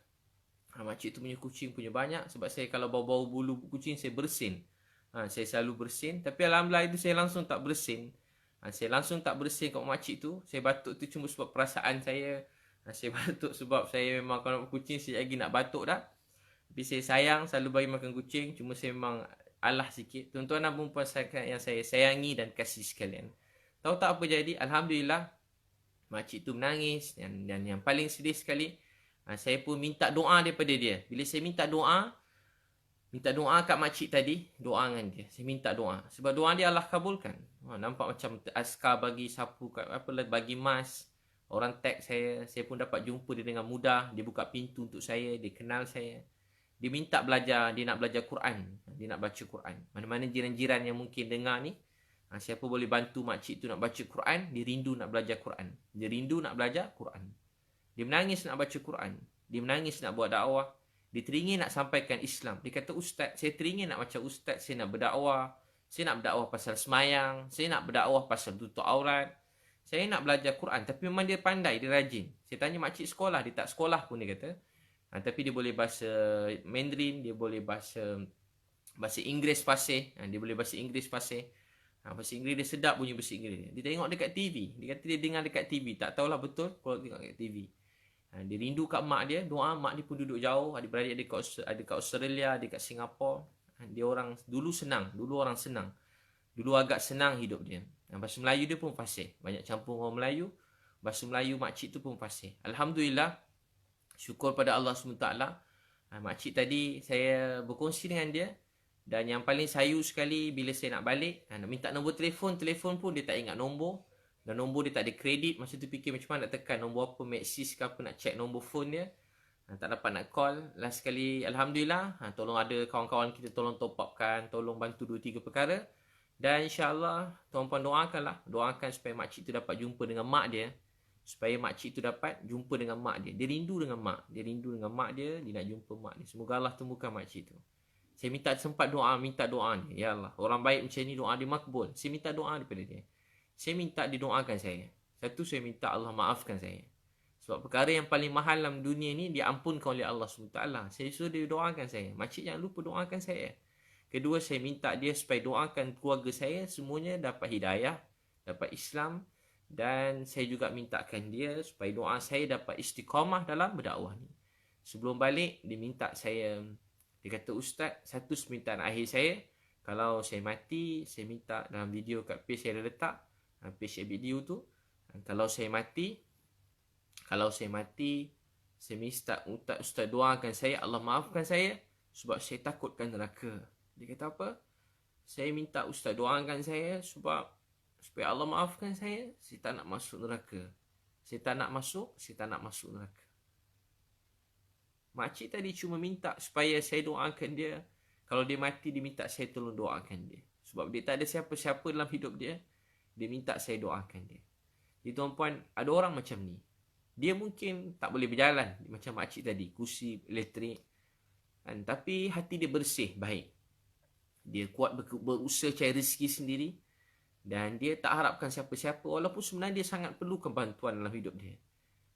Makcik tu punya kucing punya banyak. Sebab saya kalau bau-bau bulu kucing saya bersin. Saya selalu bersin. Tapi alhamdulillah itu saya langsung tak bersin. Saya langsung tak bersin kat makcik tu. Saya batuk tu cuma sebab perasaan saya. Saya batuk sebab saya memang kalau kucing saya lagi nak batuk dah. Tapi saya sayang selalu bagi makan kucing. Cuma saya memang alah sikit. Tuan-tuan dan puan-puan yang saya sayangi dan kasih sekalian. Tahu tak apa jadi? Alhamdulillah, makcik tu menangis. Dan yang paling sedih sekali, saya pun minta doa daripada dia. Bila saya minta doa kat makcik tadi, doa dengan dia. Saya minta doa. Sebab doa dia Allah kabulkan. Nampak macam askar bagi sapu, bagi mas. Orang tag saya pun dapat jumpa dia dengan mudah. Dia buka pintu untuk saya, dia kenal saya. Dia minta belajar, dia nak belajar Quran. Dia nak baca Quran. Mana-mana jiran-jiran yang mungkin dengar ni, siapa boleh bantu makcik tu nak baca Quran, dia rindu nak belajar Quran. Dia rindu nak belajar Quran. Dia menangis nak baca Quran. Dia menangis nak buat dakwah. Dia teringin nak sampaikan Islam. Dia kata, Ustaz, saya teringin nak macam Ustaz. Saya nak berdakwah. Saya nak berdakwah pasal semayang. Saya nak berdakwah pasal tutup aurat. Saya nak belajar Quran. Tapi memang dia pandai, dia rajin. Saya tanya makcik sekolah. Dia tak sekolah pun, dia kata. Tapi dia boleh bahasa Mandarin. Dia boleh bahasa Inggeris fasih. Dia boleh bahasa Inggeris fasih. Bahasa Inggeris dia sedap bunyi bahasa Inggeris. Dia tengok dekat TV. Dia kata dia dengar dekat TV. Tak tahulah betul kalau tengok dekat TV. Dia rindu kat mak dia. Doa mak dia pun duduk jauh. Adik-beradik ada kat Australia, ada kat Singapura. Dia orang dulu senang. Dulu orang senang. Dulu agak senang hidup dia. Bahasa Melayu dia pun fasih. Banyak campur orang Melayu. Bahasa Melayu makcik tu pun fasih. Alhamdulillah. Syukur pada Allah SWT. Makcik tadi saya berkongsi dengan dia. Dan yang paling sayu sekali bila saya nak balik. Nak minta nombor telefon. Telefon pun dia tak ingat nombor. Dan nombor dia tak ada kredit. Masa tu fikir macam mana nak tekan nombor apa, Maxis ke apa, nak check nombor phone dia. Tak dapat nak call. Last sekali, Alhamdulillah. Tolong ada kawan-kawan kita tolong top upkan. Tolong bantu 2-3 perkara. Dan insyaAllah, tuan-puan doakanlah. Doakan supaya makcik tu dapat jumpa dengan mak dia. Supaya makcik tu dapat jumpa dengan mak dia. Dia rindu dengan mak. Dia rindu dengan mak dia. Dia nak jumpa mak dia. Semoga Allah temukan makcik tu. Saya minta sempat doa, minta doa dia. Ya Allah, orang baik macam ni doa dia makbul. Saya minta doa daripada dia. Saya minta didoakan saya. Satu, saya minta Allah maafkan saya. Sebab perkara yang paling mahal dalam dunia ni diampunkan oleh Allah SWT. Saya suruh dia doakan saya. Makcik jangan lupa doakan saya. Kedua, saya minta dia supaya doakan keluarga saya. Semuanya dapat hidayah, dapat Islam. Dan saya juga mintakan dia supaya doa saya dapat istiqamah dalam berdakwah ni. Sebelum balik, dia minta saya. Dia kata, Ustaz, satu permintaan akhir saya. Kalau saya mati, saya minta dalam video kat page saya ada letak. Page video tu, kalau saya mati, saya minta Ustaz doakan saya, Allah maafkan saya sebab saya takutkan neraka. Dia kata apa? Saya minta Ustaz doakan saya supaya Allah maafkan saya tak nak masuk neraka. Saya tak nak masuk neraka. Makcik tadi cuma minta supaya saya doakan dia. Kalau dia mati, dia minta saya tolong doakan dia. Sebab dia tak ada siapa-siapa dalam hidup dia. Dia minta saya doakan dia. Jadi tuan-puan, ada orang macam ni. Dia mungkin tak boleh berjalan. Macam makcik tadi, kursi elektrik. Tapi hati dia bersih, baik. Dia kuat berusaha cari rezeki sendiri. Dan dia tak harapkan siapa-siapa. Walaupun sebenarnya dia sangat perlukan bantuan dalam hidup dia.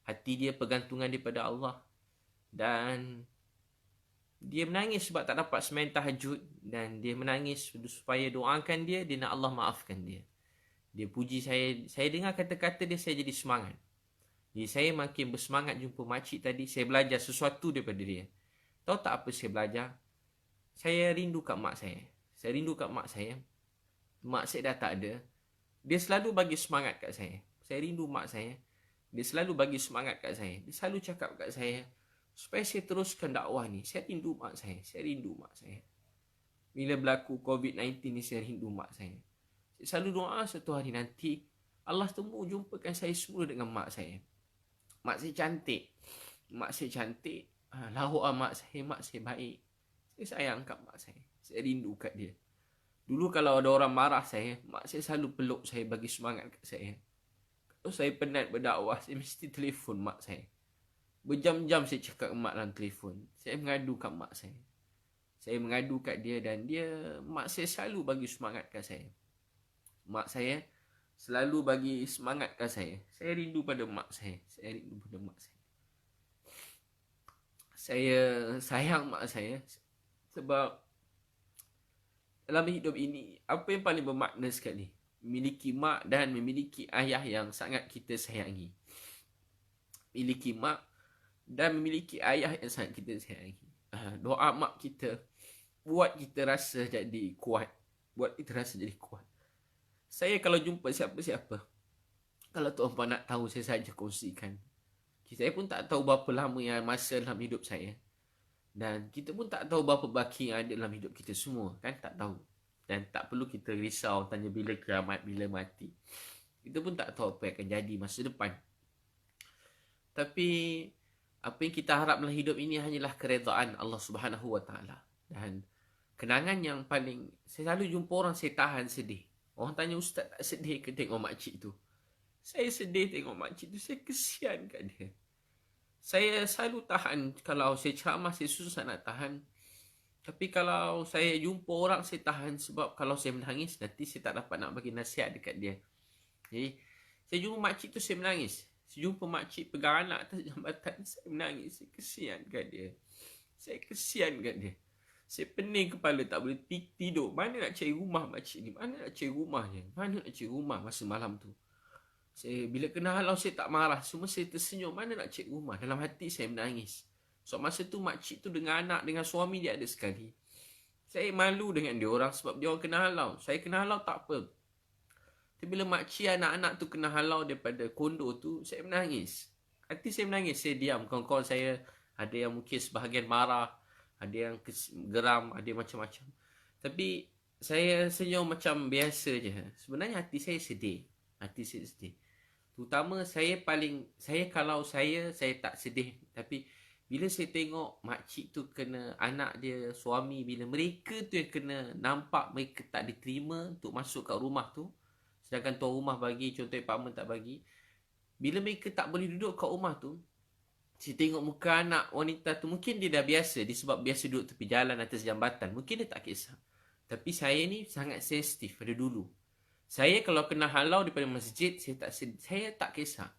Hati dia pergantungan daripada Allah. Dan dia menangis sebab tak dapat sembahyang tahajud. Dan dia menangis supaya doakan dia nak Allah maafkan dia. Dia puji saya. Saya dengar kata-kata dia, saya jadi semangat. Jadi saya makin bersemangat jumpa makcik tadi. Saya belajar sesuatu daripada dia. Tahu tak apa saya belajar? Saya rindu kat mak saya. Saya rindu kat mak saya. Mak saya dah tak ada. Dia selalu bagi semangat kat saya. Saya rindu mak saya. Dia selalu bagi semangat kat saya. Dia selalu cakap kat saya, supaya saya teruskan dakwah ni. Saya rindu mak saya. Saya rindu mak saya. Bila berlaku COVID-19 ni, saya rindu mak saya. Saya selalu doa satu hari nanti Allah temu jumpakan saya semula dengan mak saya. Mak saya cantik. Mak saya cantik. Lawa mak saya baik. Saya sayang kat mak saya. Saya rindu kat dia. Dulu kalau ada orang marah saya, mak saya selalu peluk saya, bagi semangat kat saya. Kalau saya penat berdakwah, saya mesti telefon mak saya. Berjam-jam saya cakap dengan mak dalam telefon. Saya mengadu kat mak saya. Saya mengadu kat dia dan mak saya selalu bagi semangat kat saya. Mak saya selalu bagi semangat kat saya. Saya rindu pada mak saya. Saya rindu pada mak saya. Saya sayang mak saya. Sebab dalam hidup ini, apa yang paling bermakna sekali? Memiliki mak dan memiliki ayah yang sangat kita sayangi. Memiliki mak dan memiliki ayah yang sangat kita sayangi. Doa mak kita buat kita rasa jadi kuat. Buat kita rasa jadi kuat. Saya kalau jumpa siapa-siapa, kalau tuan-puan nak tahu, saya saja kongsikan. Saya pun tak tahu berapa lama yang masa dalam hidup saya. Dan kita pun tak tahu berapa baki yang ada dalam hidup kita semua. Kan tak tahu. Dan tak perlu kita risau tanya bila kiamat, bila mati. Kita pun tak tahu apa yang akan jadi masa depan. Tapi apa yang kita harap dalam hidup ini hanyalah keredaan Allah Subhanahu Wa Taala. Dan kenangan yang paling, saya selalu jumpa orang saya tahan sedih. Orang tanya, ustaz tak sedih ke tengok makcik tu? Saya sedih tengok makcik tu. Saya kesian kat dia. Saya selalu tahan. Kalau saya ceramah, saya susah nak tahan. Tapi kalau saya jumpa orang, saya tahan. Sebab kalau saya menangis, nanti saya tak dapat nak bagi nasihat dekat dia. Jadi, saya jumpa makcik tu, saya menangis. Saya jumpa makcik pegang anak atas jambatan, saya menangis. Saya kesian kat dia. Saya kesian kat dia. Saya pening kepala, tak boleh tidur. Mana nak cari rumah makcik ni? Mana nak cari rumahnya? Mana nak cari rumah masa malam tu? Saya, bila kena halau, saya tak marah. Semua saya tersenyum. Mana nak cari rumah? Dalam hati saya menangis. So masa tu makcik tu dengan anak, dengan suami dia ada sekali. Saya malu dengan dia orang sebab dia orang kena halau. Saya kena halau tak apa. Tapi bila makcik anak-anak tu kena halau daripada kondo tu, saya menangis. Hati saya menangis. Saya diam. Kawan-kawan saya ada yang mungkin sebahagian marah. Ada yang geram, ada yang macam-macam. Tapi saya senyum macam biasa je. Sebenarnya hati saya sedih. Hati saya sedih. Terutama saya kalau saya tak sedih. Tapi bila saya tengok makcik tu kena anak dia, suami, bila mereka tu yang kena nampak mereka tak diterima untuk masuk kat rumah tu. Sedangkan tuan rumah bagi, contohnya Pak Man tak bagi. Bila mereka tak boleh duduk kat rumah tu, saya tengok muka anak wanita tu, mungkin dia dah biasa, sebab biasa duduk tepi jalan atas jambatan. Mungkin dia tak kisah. Tapi saya ni sangat sensitif pada dulu. Saya kalau kena halau daripada masjid, saya tak kisah.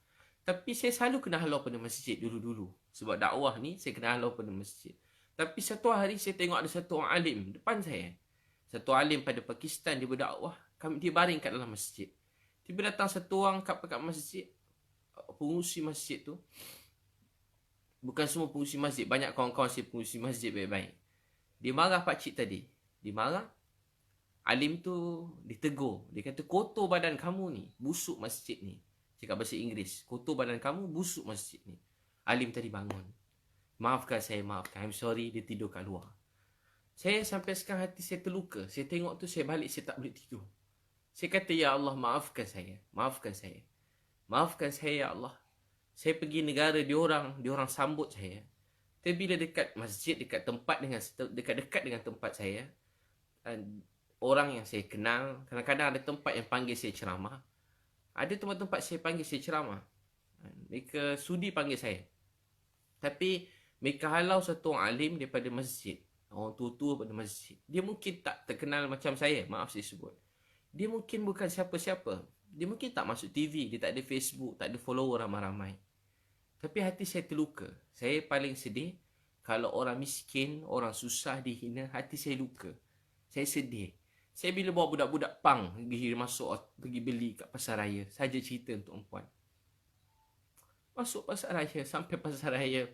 Tapi saya selalu kena halau pada masjid dulu-dulu. Sebab dakwah ni, saya kena halau pada masjid. Tapi satu hari saya tengok ada satu orang alim depan saya. Satu alim pada Pakistan, dia berdakwah. Dia baring kat dalam masjid. Tiba datang satu orang kat masjid, pengurusi masjid tu. Bukan semua pengurusi masjid. Banyak kawan-kawan saya pengurusi masjid baik-baik. Dia marah pakcik tadi. Dia marah. Alim tu ditegur. Dia kata, kotor badan kamu ni. Busuk masjid ni. Cakap bahasa Inggeris. Kotor badan kamu, busuk masjid ni. Alim tadi bangun. Maafkan saya, maafkan. I'm sorry, dia tidur kat luar. Saya sampai sekarang hati saya terluka. Saya tengok tu, saya balik, saya tak boleh tidur. Saya kata, ya Allah, maafkan saya. Maafkan saya. Maafkan saya, ya Allah. Saya pergi negara diorang sambut saya. Tapi bila dekat masjid, dekat dekat dengan tempat saya, orang yang saya kenal, kadang-kadang ada tempat yang panggil saya ceramah. Ada tempat-tempat saya panggil saya ceramah. Mereka sudi panggil saya. Tapi mereka halau satu orang alim daripada masjid. Orang tua-tua pada masjid. Dia mungkin tak terkenal macam saya. Maaf saya sebut. Dia mungkin bukan siapa-siapa. Dia mungkin tak masuk TV. Dia tak ada Facebook. Tak ada follower ramai-ramai. Tapi hati saya terluka. Saya paling sedih kalau orang miskin, orang susah dihina, hati saya luka. Saya sedih. Saya bila bawa budak-budak pang pergi beli kat pasar raya. Saja cerita untuk puan. Masuk pasar raya, sampai pasar raya.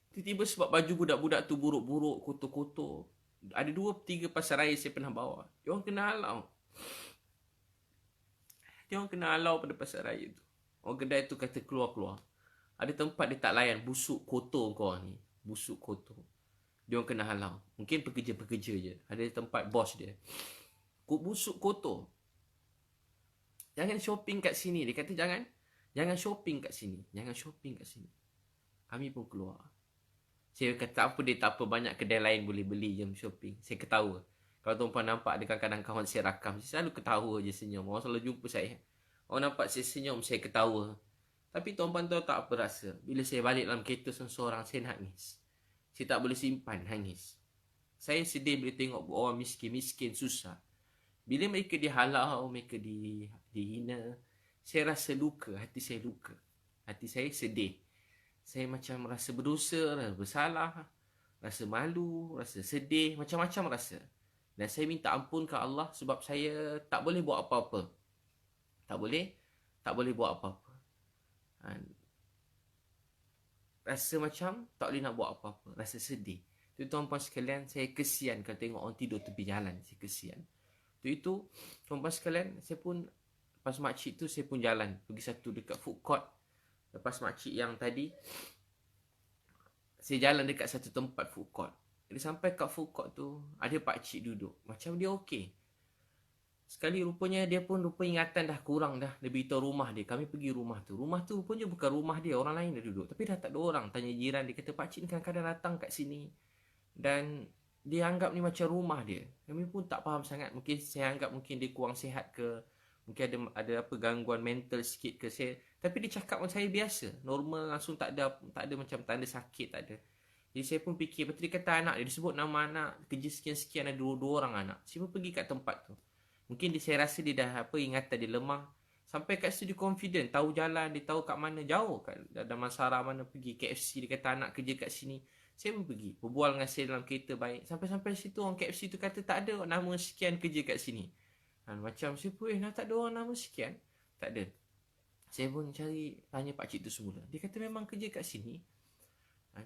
Tiba-tiba sebab baju budak-budak tu buruk-buruk, kotor-kotor. Ada 2-3 pasar raya saya pernah bawa. Dia orang kena halau. Dia orang kena halau pada pasar raya tu. Orang kedai tu kata keluar-keluar. Ada tempat dia tak layan. Busuk kotor kau ni. Busuk kotor. Dia orang kena halau. Mungkin pekerja-pekerja je. Ada tempat bos dia. Busuk kotor. Jangan shopping kat sini. Dia kata jangan shopping kat sini. Jangan shopping kat sini. Kami pun keluar. Saya kata tak apa. Banyak kedai lain boleh beli je shopping. Saya ketawa. Kalau tuan-puan nampak ada kadang-kadang kawan saya rakam. Saya selalu ketawa je senyum. Orang selalu jumpa saya. Orang nampak saya senyum, saya ketawa. Tapi tuan-puan tahu tak apa rasa. Bila saya balik dalam kereta seorang-seorang, saya nangis. Saya tak boleh simpan, nangis. Saya sedih bila tengok orang miskin, susah. Bila mereka dihalau, mereka dihina, saya rasa luka, hati saya luka. Hati saya sedih. Saya macam rasa berdosa, rasa bersalah, rasa malu, rasa sedih, macam-macam rasa. Dan saya minta ampun ke Allah sebab saya tak boleh buat apa-apa. Tak boleh buat apa-apa. Rasa macam tak boleh nak buat apa-apa. Rasa sedih. Itu tuan-puan sekalian, saya kesian kalau tengok orang tidur tepi jalan. Saya kesian. Itu tuan-puan sekalian, saya pun lepas makcik tu saya pun jalan pergi satu dekat food court. Lepas makcik yang tadi, saya jalan dekat satu tempat food court. Jadi sampai kat food court tu, ada pakcik duduk. Macam dia okey. Sekali rupanya dia pun lupa ingatan dah kurang dah. Dia beritahu rumah dia. Kami pergi rumah tu. Rumah tu rupanya bukan rumah dia. Orang lain dah duduk. Tapi dah tak ada orang. Tanya jiran. Dia kata pakcik ni kadang-kadang datang kat sini. Dan dia anggap ni macam rumah dia. Kami pun tak faham sangat. Mungkin saya anggap mungkin dia kurang sihat ke. Mungkin ada apa gangguan mental sikit ke saya. Tapi dia cakap dengan saya biasa. Normal langsung tak ada macam tanda sakit tak ada. Jadi saya pun fikir. Betul dia kata anak dia. Dia sebut nama anak. Kerja sekian-sekian ada dua orang anak. Saya pun pergi kat tempat tu. Mungkin saya rasa dia dah ingatan dia lemah. Sampai kat situ dia confident. Tahu jalan. Dia tahu kat mana jauh. Kat Damansara mana pergi. KFC dia kata anak kerja kat sini. Saya pun pergi. Berbual dengan saya dalam kereta baik. Sampai situ orang KFC tu kata tak ada nama sekian kerja kat sini. Macam saya pun tak ada orang nama sekian. Tak ada. Saya pun tanya pakcik tu semula. Dia kata memang kerja kat sini.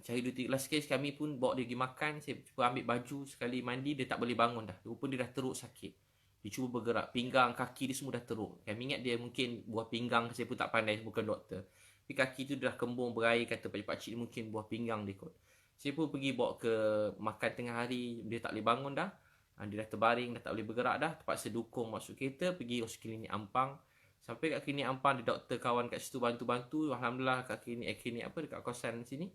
Cari 2-3 last case kami pun bawa dia pergi makan. Saya cuba ambil baju sekali mandi. Dia tak boleh bangun dah. Rupa dia dah teruk sakit. Dia cuba bergerak. Pinggang, kaki dia semua dah teruk. Kami ingat dia mungkin buah pinggang. Saya pun tak pandai. Bukan doktor. Tapi kaki tu dah kembung berair. Kata pakcik dia mungkin buah pinggang dia kot. Saya pun pergi bawa ke makan tengah hari. Dia tak boleh bangun dah. Dia dah terbaring. Dah tak boleh bergerak dah. Terpaksa dukung masuk kereta. Pergi klinik Ampang. Sampai kat klinik Ampang. Ada doktor kawan kat situ bantu-bantu. Alhamdulillah kat klinik apa dekat kawasan sini.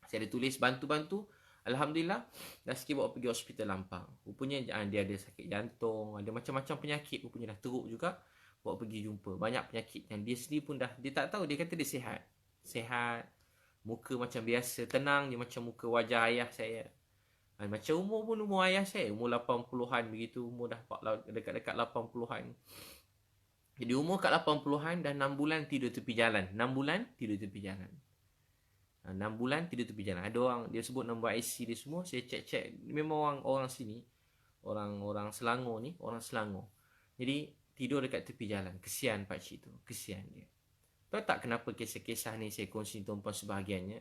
Saya ada tulis bantu-bantu. Alhamdulillah, dah sikit bawa pergi hospital Ampang. Rupanya dia ada sakit jantung, ada macam-macam penyakit. Rupanya dah teruk juga. Bawa pergi jumpa. Banyak penyakit yang dia sendiri pun dia tak tahu. Dia kata dia sihat. Sihat. Muka macam biasa. Tenang. Dia macam muka wajah ayah saya. Macam umur pun umur ayah saya. Umur 80-an begitu. Umur dah dekat-dekat 80-an. Jadi umur kat 80-an dah 6 bulan tidur tepi jalan. 6 bulan tidur tepi jalan. 6 bulan tidur tepi jalan. Ada orang dia sebut nombor IC dia semua. Saya cek. Memang orang sini. Orang Selangor ni. Orang Selangor. Jadi tidur dekat tepi jalan. Kesian pakcik tu. Kesian dia. Tahu tak kenapa kisah-kisah ni saya kongsi tuan-puan sebahagiannya?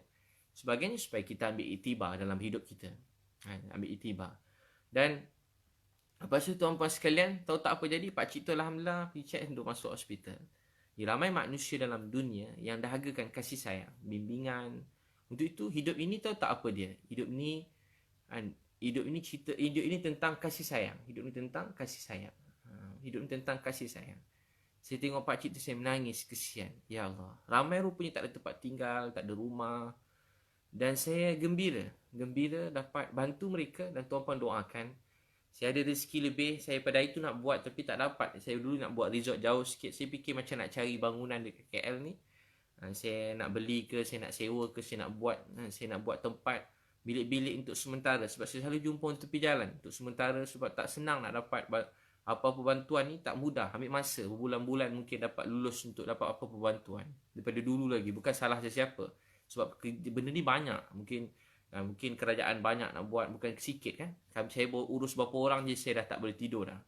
Sebahagiannya supaya kita ambil iktibar dalam hidup kita. Ambil iktibar. Dan lepas tu tuan-puan sekalian. Tahu tak apa jadi? Pakcik tu Alhamdulillah pergi check untuk masuk hospital. Ramai manusia dalam dunia yang dahagakan kasih sayang, bimbingan. Untuk itu hidup ini tahu tak apa dia? Hidup ini tentang kasih sayang. Hidup ini tentang kasih sayang. Hidup ini tentang kasih sayang. Saya tengok pakcik tu saya menangis kesian. Ya Allah. Ramai rupanya tak ada tempat tinggal, tak ada rumah. Dan saya gembira dapat bantu mereka dan tuan-puan doakan. Saya ada rezeki lebih. Saya pada itu nak buat tapi tak dapat. Saya dulu nak buat resort jauh sikit. Saya fikir macam nak cari bangunan dekat KL ni. Saya nak beli ke, saya nak sewa ke, saya nak buat tempat bilik-bilik untuk sementara. Sebab saya selalu jumpa orang tepi jalan. Untuk sementara sebab tak senang nak dapat apa-apa bantuan ni. Tak mudah. Ambil masa. Berbulan-bulan mungkin dapat lulus untuk dapat apa-apa bantuan. Daripada dulu lagi. Bukan salah sesiapa. Sebab benda ni banyak. Mungkin kerajaan banyak nak buat. Bukan sikit kan. Saya urus berapa orang je saya dah tak boleh tidur dah.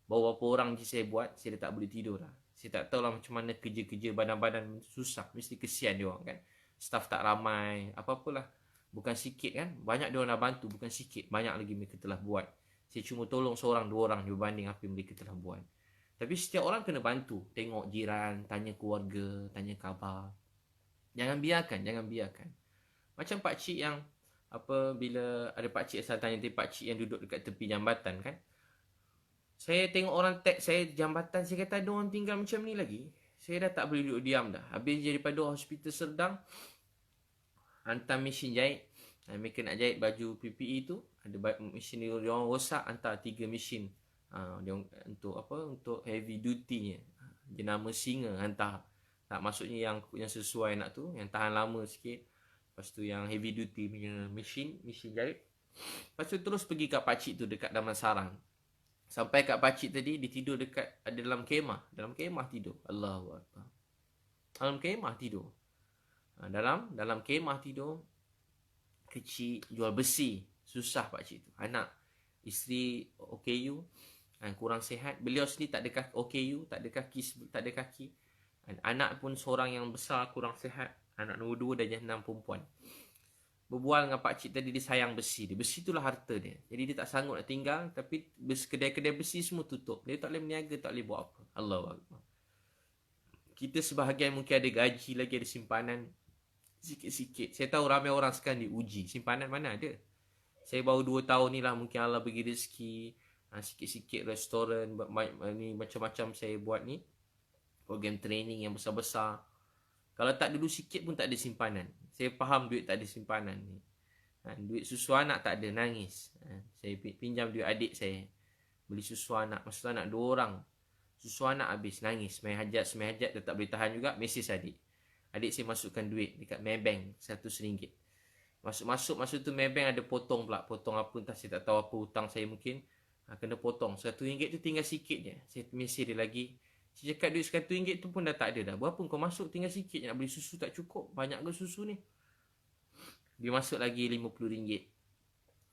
Baru berapa orang je saya buat, saya dah tak boleh tidur dah. Saya tak tahulah macam mana kerja-kerja badan-badan susah. Mesti kesian dia orang kan. Staff tak ramai. Apa-apalah. Bukan sikit kan. Banyak dia orang dah bantu. Bukan sikit. Banyak lagi mereka telah buat. Saya cuma tolong seorang dua orang berbanding apa yang mereka telah buat. Tapi setiap orang kena bantu. Tengok jiran, tanya keluarga, tanya khabar. Jangan biarkan. Macam pakcik yang bila ada pakcik asal tanya dia pakcik yang duduk dekat tepi jambatan kan. Saya tengok orang tag saya jambatan, saya kata ada orang tinggal macam ni lagi. Saya dah tak boleh duduk diam dah. Habis daripada hospital Serdang hantar mesin jahit. Mereka nak jahit baju PPE tu, ada mesin dia orang rosak, hantar 3 mesin. Dia untuk heavy duty-nya. Jenama singa hantar. Tak maksudnya yang sesuai nak tu, yang tahan lama sikit. Lepas tu yang heavy duty punya mesin jahit. Lepas tu terus pergi kat pakcik tu dekat Damansara. Sampai kat pakcik tadi, dia tidur ada dalam kemah. Dalam kemah tidur. Allahu Akbar. Dalam kemah tidur. Dalam kemah tidur. Kecil, jual besi. Susah pakcik tu. Anak, isteri OKU. Kurang sihat. Beliau sendiri tak ada OKU, tak ada kaki. Anak pun seorang yang besar, kurang sihat. Anak nombor 2 dan 6 perempuan. berbual dengan pakcik tadi, dia sayang besi dia. Besi itulah harta dia. Jadi dia tak sanggup nak tinggal, tapi kedai-kedai besi semua tutup. Dia tak boleh berniaga, tak boleh buat apa. Allahu Akbar. Kita sebahagian mungkin ada gaji lagi, ada simpanan sikit-sikit. Saya tahu ramai orang sekarang diuji. Simpanan mana ada? Saya baru 2 tahun ni lah mungkin Allah bagi rezeki. Sikit-sikit restoran ni, macam-macam saya buat ni. Program training yang besar-besar. Kalau tak dulu sikit pun tak ada simpanan. Saya faham duit tak ada simpanan ni. Duit susu anak tak ada, nangis. Saya pinjam duit adik saya. Beli susu anak. Masa anak 2 orang. Susu anak habis, nangis. Semai hajat dia tak boleh tahan juga. Mesej adik. Adik saya masukkan duit dekat Maybank, RM100. Masuk masa tu Maybank ada potong pula. Potong apa entah, saya tak tahu apa hutang saya mungkin. Kena potong. RM100 tu tinggal sikit je. Saya mesej dia lagi. Saya cakap duit RM100 tu pun dah tak ada dah. Berapa kau masuk, tinggal sikit je. Nak beli susu tak cukup. Banyak ke susu ni? Dia masuk lagi RM50.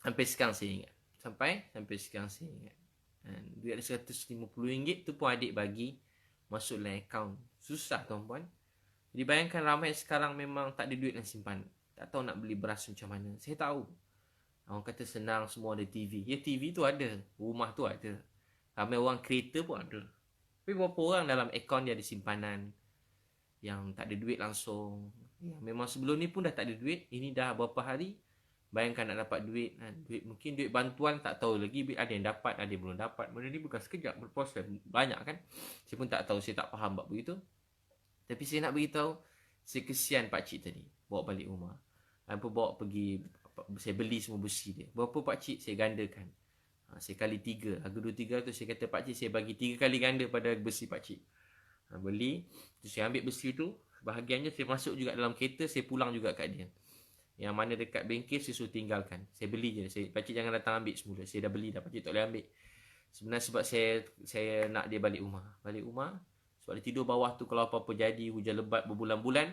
Sampai sekarang saya ingat. Sampai sekarang saya ingat. Duit ada RM150 tu pun adik bagi masuk dalam akaun. Susah tuan-puan. Jadi bayangkan ramai sekarang memang tak ada duit dalam simpan. Tak tahu nak beli beras macam mana. Saya tahu. Orang kata senang, semua ada TV. Ya, TV tu ada. Rumah tu ada. Ramai orang kereta pun ada. Tapi berapa orang dalam akaun dia ada simpanan yang tak ada duit langsung. Ya, memang sebelum ni pun dah tak ada duit. Ini dah berapa hari. Bayangkan nak dapat duit. Mungkin duit bantuan tak tahu lagi. Ada yang dapat, ada yang belum dapat. Benda ni bukan sekejap berproses. Banyak kan. Saya pun tak tahu. Saya tak faham bab begitu. Tapi saya nak beritahu. Saya kesian pakcik tadi. Bawa balik rumah. Apa bawa pergi. Saya beli semua besi dia. Berapa pakcik saya gandakan. Saya kali 3. Harga 2-3 tu saya kata pakcik saya bagi 3 kali ganda pada besi pakcik. Beli. Terus saya ambil besi tu. Bahagiannya saya masuk juga dalam kereta. Saya pulang juga kat dia. Yang mana dekat bengkel saya suruh tinggalkan. Saya beli je. Pakcik jangan datang ambil semula. Saya dah beli dah. Pakcik tak boleh ambil. Sebenarnya sebab saya nak dia balik rumah. Balik rumah. Sebab dia tidur bawah tu. Kalau apa-apa jadi. Hujan lebat berbulan-bulan.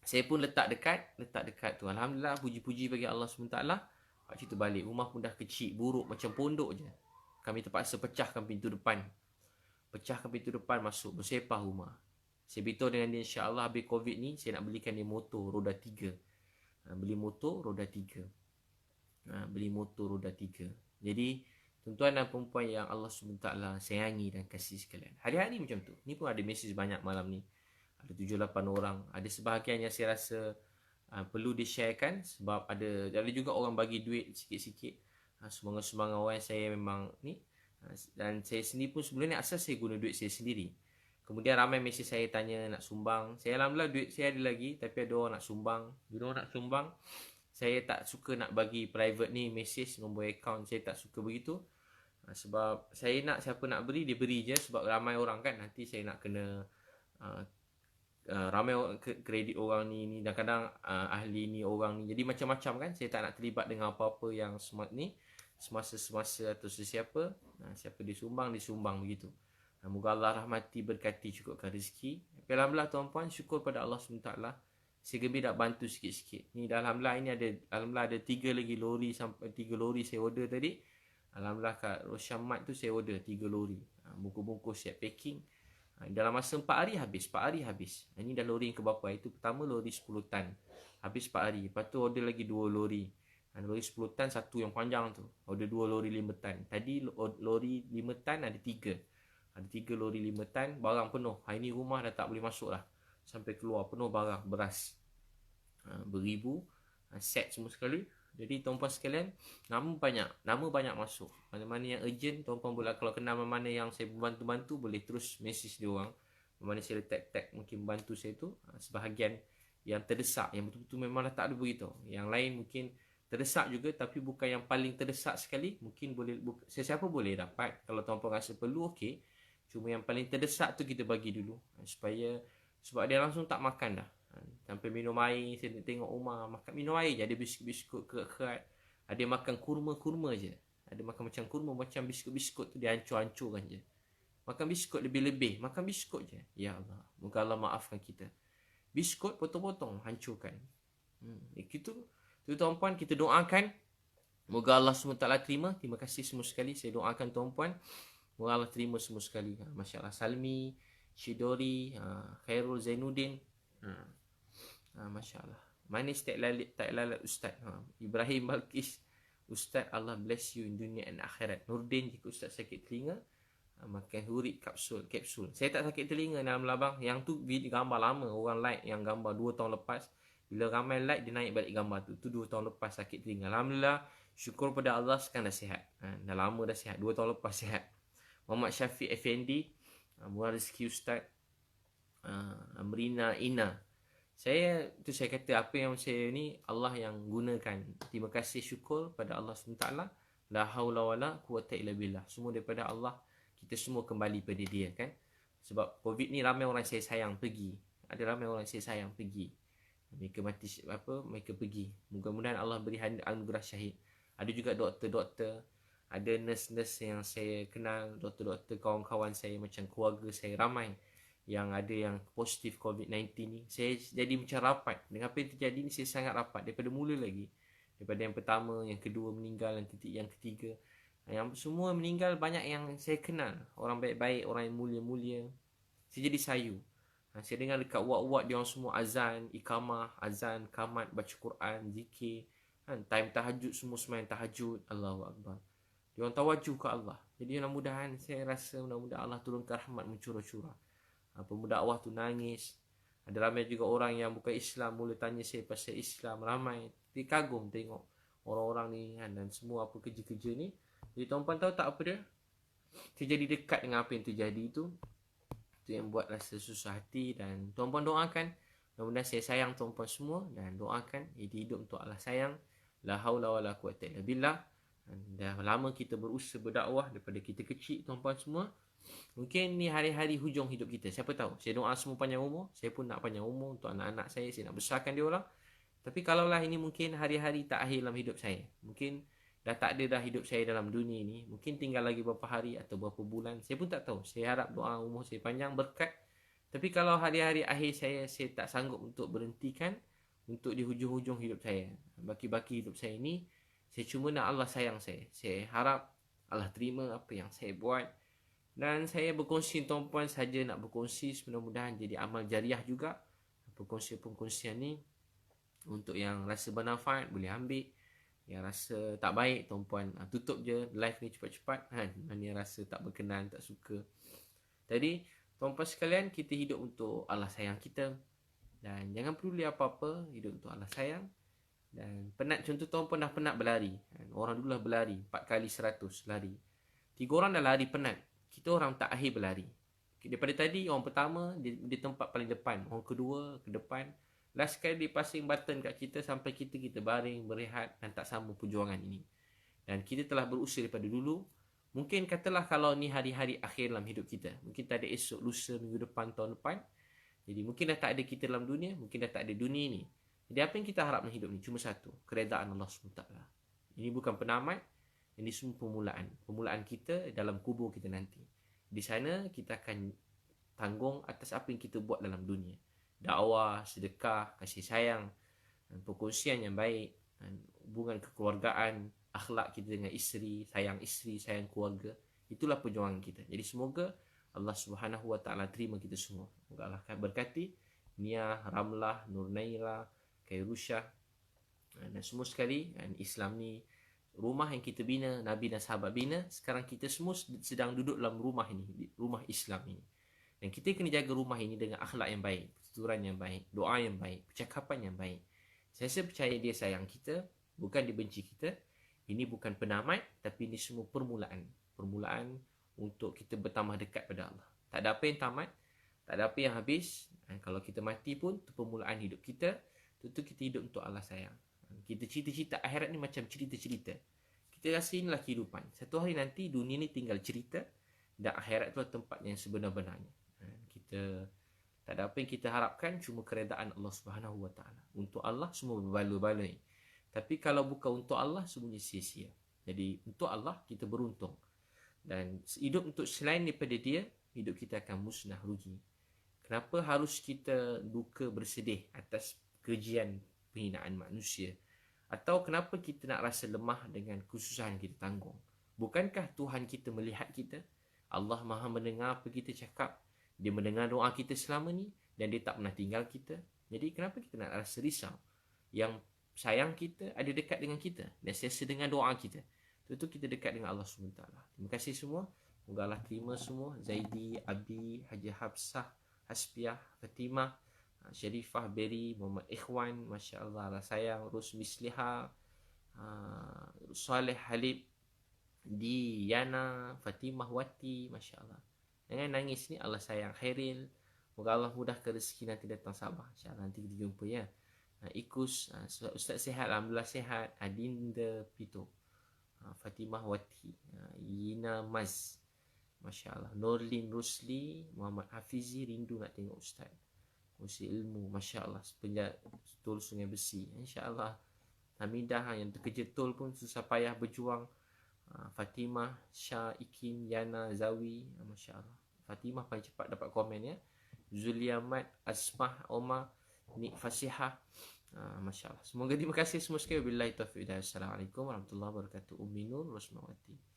Saya pun letak dekat tu. Alhamdulillah, puji-puji bagi Allah SWT. Pakcik tu balik. Rumah pun dah kecil, buruk macam pondok je. Kami terpaksa pecahkan pintu depan. Masuk. Bersepah rumah. Saya beritahu dengan dia, insya-Allah habis Covid ni saya nak belikan dia motor roda 3. Beli motor roda 3. Jadi tuan-tuan dan perempuan yang Allah SWT sayangi dan kasih sekalian. Hari-hari macam tu. Ni pun ada mesej banyak malam ni. Ada 7-8 orang. Ada sebahagian yang saya rasa perlu di-sharekan. Sebab ada juga orang bagi duit sikit-sikit. Semangat-semangat orang saya memang ni. Dan saya sendiri pun sebelum ni asal saya guna duit saya sendiri. Kemudian ramai mesej saya tanya nak sumbang. Saya alhamdulillah duit saya ada lagi. Tapi ada orang nak sumbang. Bila orang nak sumbang, saya tak suka nak bagi private ni mesej nombor akaun. Saya tak suka begitu. Sebab saya nak siapa nak beri, dia beri je. Sebab ramai orang kan. Nanti saya nak kena ramai kredit orang ni dan kadang ahli ni orang ni. Jadi macam-macam kan. Saya tak nak terlibat dengan apa-apa yang smart ni. Semasa atau sesiapa. Siapa disumbang begitu. Moga Allah rahmati, berkati, cukupkan rezeki. Tapi alhamdulillah tuan-puan, syukur pada Allah SWT. Saya gembira nak bantu sikit-sikit. Ni dah alhamdulillah, ini ada 3 lagi lori, sampai 3 lori saya order tadi. Alhamdulillah kat Rosyamat tu saya order 3 lori. Bungkus-bungkus siap packing. Dalam masa 4 hari habis. 4 hari habis. Ini dah lori yang keberapa? Itu pertama lori 10 tan. Habis 4 hari. Lepas tu order lagi 2 lori. Lori 10 tan, satu yang panjang tu. Order 2 lori 5 tan. Tadi lori 5 tan ada 3. Ada 3 lori 5 tan. Barang penuh. Hari ni rumah dah tak boleh masuk lah. Sampai keluar penuh barang. Beras. Beribu. Set semua sekali. Jadi tuan-puan sekalian, nama banyak masuk. Mana-mana yang urgent, tuan-puan boleh, kalau kenal mana-mana yang saya bantu-bantu, boleh terus message dia orang. Mana saya tag mungkin bantu saya tu. Sebahagian yang terdesak, yang betul-betul memang dah tak ada begitu. Yang lain mungkin terdesak juga, tapi bukan yang paling terdesak sekali. Mungkin boleh, sesiapa boleh dapat. Kalau tuan-puan rasa perlu, okey. Cuma yang paling terdesak tu kita bagi dulu. Sebab dia langsung tak makan dah. Sampai minum air, saya tengok rumah makan minum air je, ada biskut-biskut kerat. Ada makan kurma-kurma je. Ada makan macam kurma, macam biskut-biskut tu dia hancur-hancurkan je. Makan biskut lebih-lebih, makan biskut je. Ya Allah, moga Allah maafkan kita. Biskut potong-potong, hancurkan. Itu tuan-puan, kita doakan moga Allah SWT terima. Terima kasih semua sekali. Saya doakan tuan-puan, moga Allah terima semua sekali. Masya-Allah. Salmi, Shidori, Khairul Zainuddin. Masya Allah. Manis tak lalat Ustaz. Ibrahim Balkis, Ustaz, Allah bless you in dunia and akhirat. Nurdin, jika Ustaz sakit telinga, makan hurik kapsul. Saya tak sakit telinga dalam labang. Yang tu gambar lama. Orang like yang gambar 2 tahun lepas. Bila ramai like, dia naik balik gambar tu. Tu 2 tahun lepas sakit telinga. Alhamdulillah, syukur pada Allah sekarang dah sihat. Dah lama dah sihat. 2 tahun lepas sihat. Muhammad Syafiq Effendi, murah rezeki Ustaz. Amrina Ina. Saya kata apa yang saya ni Allah yang gunakan. Terima kasih, syukur pada Allah SWT. La haula wala quwata illa billah. Semua daripada Allah. Kita semua kembali pada dia kan. Sebab COVID ni ramai orang saya sayang pergi. Ada ramai orang saya sayang pergi. Mereka mati mereka pergi. Mudah-mudahan Allah beri anugerah syahid. Ada juga doktor-doktor, ada nurse-nurse yang saya kenal, doktor-doktor kawan-kawan saya macam keluarga saya ramai yang ada yang positif COVID-19 ni. Saya jadi macam rapat. Dengan apa yang terjadi ni, saya sangat rapat daripada mula lagi. Daripada yang pertama, yang kedua meninggal, yang ketiga. Yang semua meninggal, banyak yang saya kenal. Orang baik-baik, orang yang mulia-mulia. Saya jadi sayu. Saya dengar dekat wad-wad dia orang semua azan, iqamah, azan, kamat, baca Quran, zikir. Time tahajud, semua semayang tahajud. Allahu Akbar. Dia orang tawajuh ke Allah. Jadi mudah-mudahan, saya rasa mudah-mudahan Allah turunkan rahmat mencurah-curah. Pemuda dakwah tu nangis. Ada ramai juga orang yang bukan Islam mula tanya saya pasal Islam. Ramai. Dia kagum tengok orang-orang ni kan, dan semua apa kerja-kerja ni. Jadi tuan-puan tahu tak apa dia? Saya jadi dekat dengan apa yang terjadi tu. Itu yang buat rasa susah hati. Dan tuan-puan doakan. Mudah-mudahan saya sayang tuan-puan semua. Dan doakan jadi hidup untuk Allah sayang. La haula wala quwata illa billah. Dah lama kita berusaha berdakwah daripada kita kecil tuan-puan semua. Mungkin ni hari-hari hujung hidup kita. Siapa tahu. Saya doa semua panjang umur. Saya pun nak panjang umur untuk anak-anak saya. Saya nak besarkan dia orang. Tapi kalaulah ini mungkin hari-hari tak akhir dalam hidup saya. Mungkin dah tak ada dah hidup saya dalam dunia ni. Mungkin tinggal lagi beberapa hari atau beberapa bulan. Saya pun tak tahu. Saya harap doa umur saya panjang, berkat. Tapi kalau hari-hari akhir saya tak sanggup untuk berhentikan. Untuk di hujung-hujung hidup saya. Baki-baki hidup saya ni. Saya cuma nak Allah sayang saya. Saya harap Allah terima apa yang saya buat. Dan saya berkongsi tuan-puan saja nak berkongsi. Mudah-mudahan jadi amal jariah juga. Perkongsian-perkongsian ni untuk yang rasa bermanfaat boleh ambil. Yang rasa tak baik tuan-puan tutup je live ni cepat-cepat kan. Yang rasa tak berkenan, tak suka. Jadi tuan-puan sekalian, kita hidup untuk Allah sayang kita. Dan jangan peduli apa-apa, hidup untuk Allah sayang. Dan penat, contoh tuan-puan dah penat berlari. Orang dulu lah berlari 4 kali 100 lari. 3 orang dah lari penat. Kita orang tak akhir berlari. Daripada tadi, orang pertama di tempat paling depan. Orang kedua ke depan. Last sekali dia passing button kat kita sampai kita baring, berehat dan tak sambung perjuangan ini. Dan kita telah berusaha daripada dulu. Mungkin katalah kalau ni hari-hari akhir dalam hidup kita. Mungkin tak ada esok, lusa, minggu depan, tahun depan. Jadi mungkin dah tak ada kita dalam dunia. Mungkin dah tak ada dunia ni. Jadi apa yang kita harap dalam hidup ni? Cuma satu. Keredaan Allah SWT. Ini bukan penamat. Ini semua permulaan. Permulaan kita dalam kubur kita nanti. Di sana kita akan tanggung atas apa yang kita buat dalam dunia. Dakwah, sedekah, kasih sayang, perkongsian yang baik, hubungan kekeluargaan, akhlak kita dengan isteri, sayang keluarga. Itulah perjuangan kita. Jadi semoga Allah Subhanahu Wa Taala terima kita semua. Semoga Allah berkati Nia, Ramlah, Nurnaila, Kairusyah dan semua sekali. Dan Islam ni rumah yang kita bina, Nabi dan sahabat bina. Sekarang kita semua sedang duduk dalam rumah ini, rumah Islam ini. Dan kita kena jaga rumah ini dengan akhlak yang baik, pertuturan yang baik, doa yang baik, percakapan yang baik. Saya percaya dia sayang kita, bukan dia benci kita. Ini bukan penamat, tapi ini semua permulaan. Permulaan untuk kita bertambah dekat pada Allah. Tak ada apa yang tamat, tak ada apa yang habis. Dan kalau kita mati pun, itu permulaan hidup kita. Tentu kita hidup untuk Allah sayang. Kita cerita-cerita akhirat ni macam cerita-cerita. Kita rasa inilah kehidupan. Satu hari nanti dunia ni tinggal cerita. Dan akhirat itulah tempat yang sebenar-benarnya. Kita tak ada apa yang kita harapkan, cuma keredaan Allah Subhanahu Wa Taala. Untuk Allah semua berbaloi-baloi. Tapi kalau bukan untuk Allah, semuanya sia-sia. Jadi untuk Allah kita beruntung. Dan hidup untuk selain daripada dia, hidup kita akan musnah, rugi. Kenapa harus kita duka bersedih atas kejian penghinaan manusia? Atau kenapa kita nak rasa lemah dengan kesusahan kita tanggung? Bukankah Tuhan kita melihat kita? Allah Maha mendengar apa kita cakap. Dia mendengar doa kita selama ni. Dan dia tak pernah tinggal kita. Jadi kenapa kita nak rasa risau? yang sayang kita, ada dekat dengan kita, dan sesa dengan doa kita. Tentu kita dekat dengan Allah SWT. Terima kasih semua. Semoga Allah terima semua. Zaidi, Abi, Haji Hafsah, Hasbiah, Fatimah, Sharifah, Berry, Muhammad Ikhwan, Masya Allah, Allah sayang, Rus Misliha, Saleh Halib, Diana, Fatimah Wati, Masya Allah. Jangan nangis ni, Allah sayang. Khairil, moga Allah mudahkan rezeki nanti datang Sabah. InsyaAllah nanti kita jumpa ya. Ikus, Ustaz sihat, Alhamdulillah sihat. Adinda Pito, Fatimah Wati, Yina Maz, Masya Allah. Norlin Rusli, Muhammad Hafizi, rindu nak tengok Ustaz. Usi ilmu, Masya Allah. Tol Sungai Besi, Insya Allah. Hamidah yang terkerja tol pun susah payah berjuang. Fatimah, Syah, Ikin, Yana, Zawi, Masya Allah. Fatimah paling cepat dapat komen ya. Zuliamat, Asmah, Omar, Nik Fasihah, Masya Allah. Semoga terima kasih semua sekali. Wabillahi taufiq. Assalamualaikum warahmatullahi wabarakatuh. Ummi Nur Rosmawati.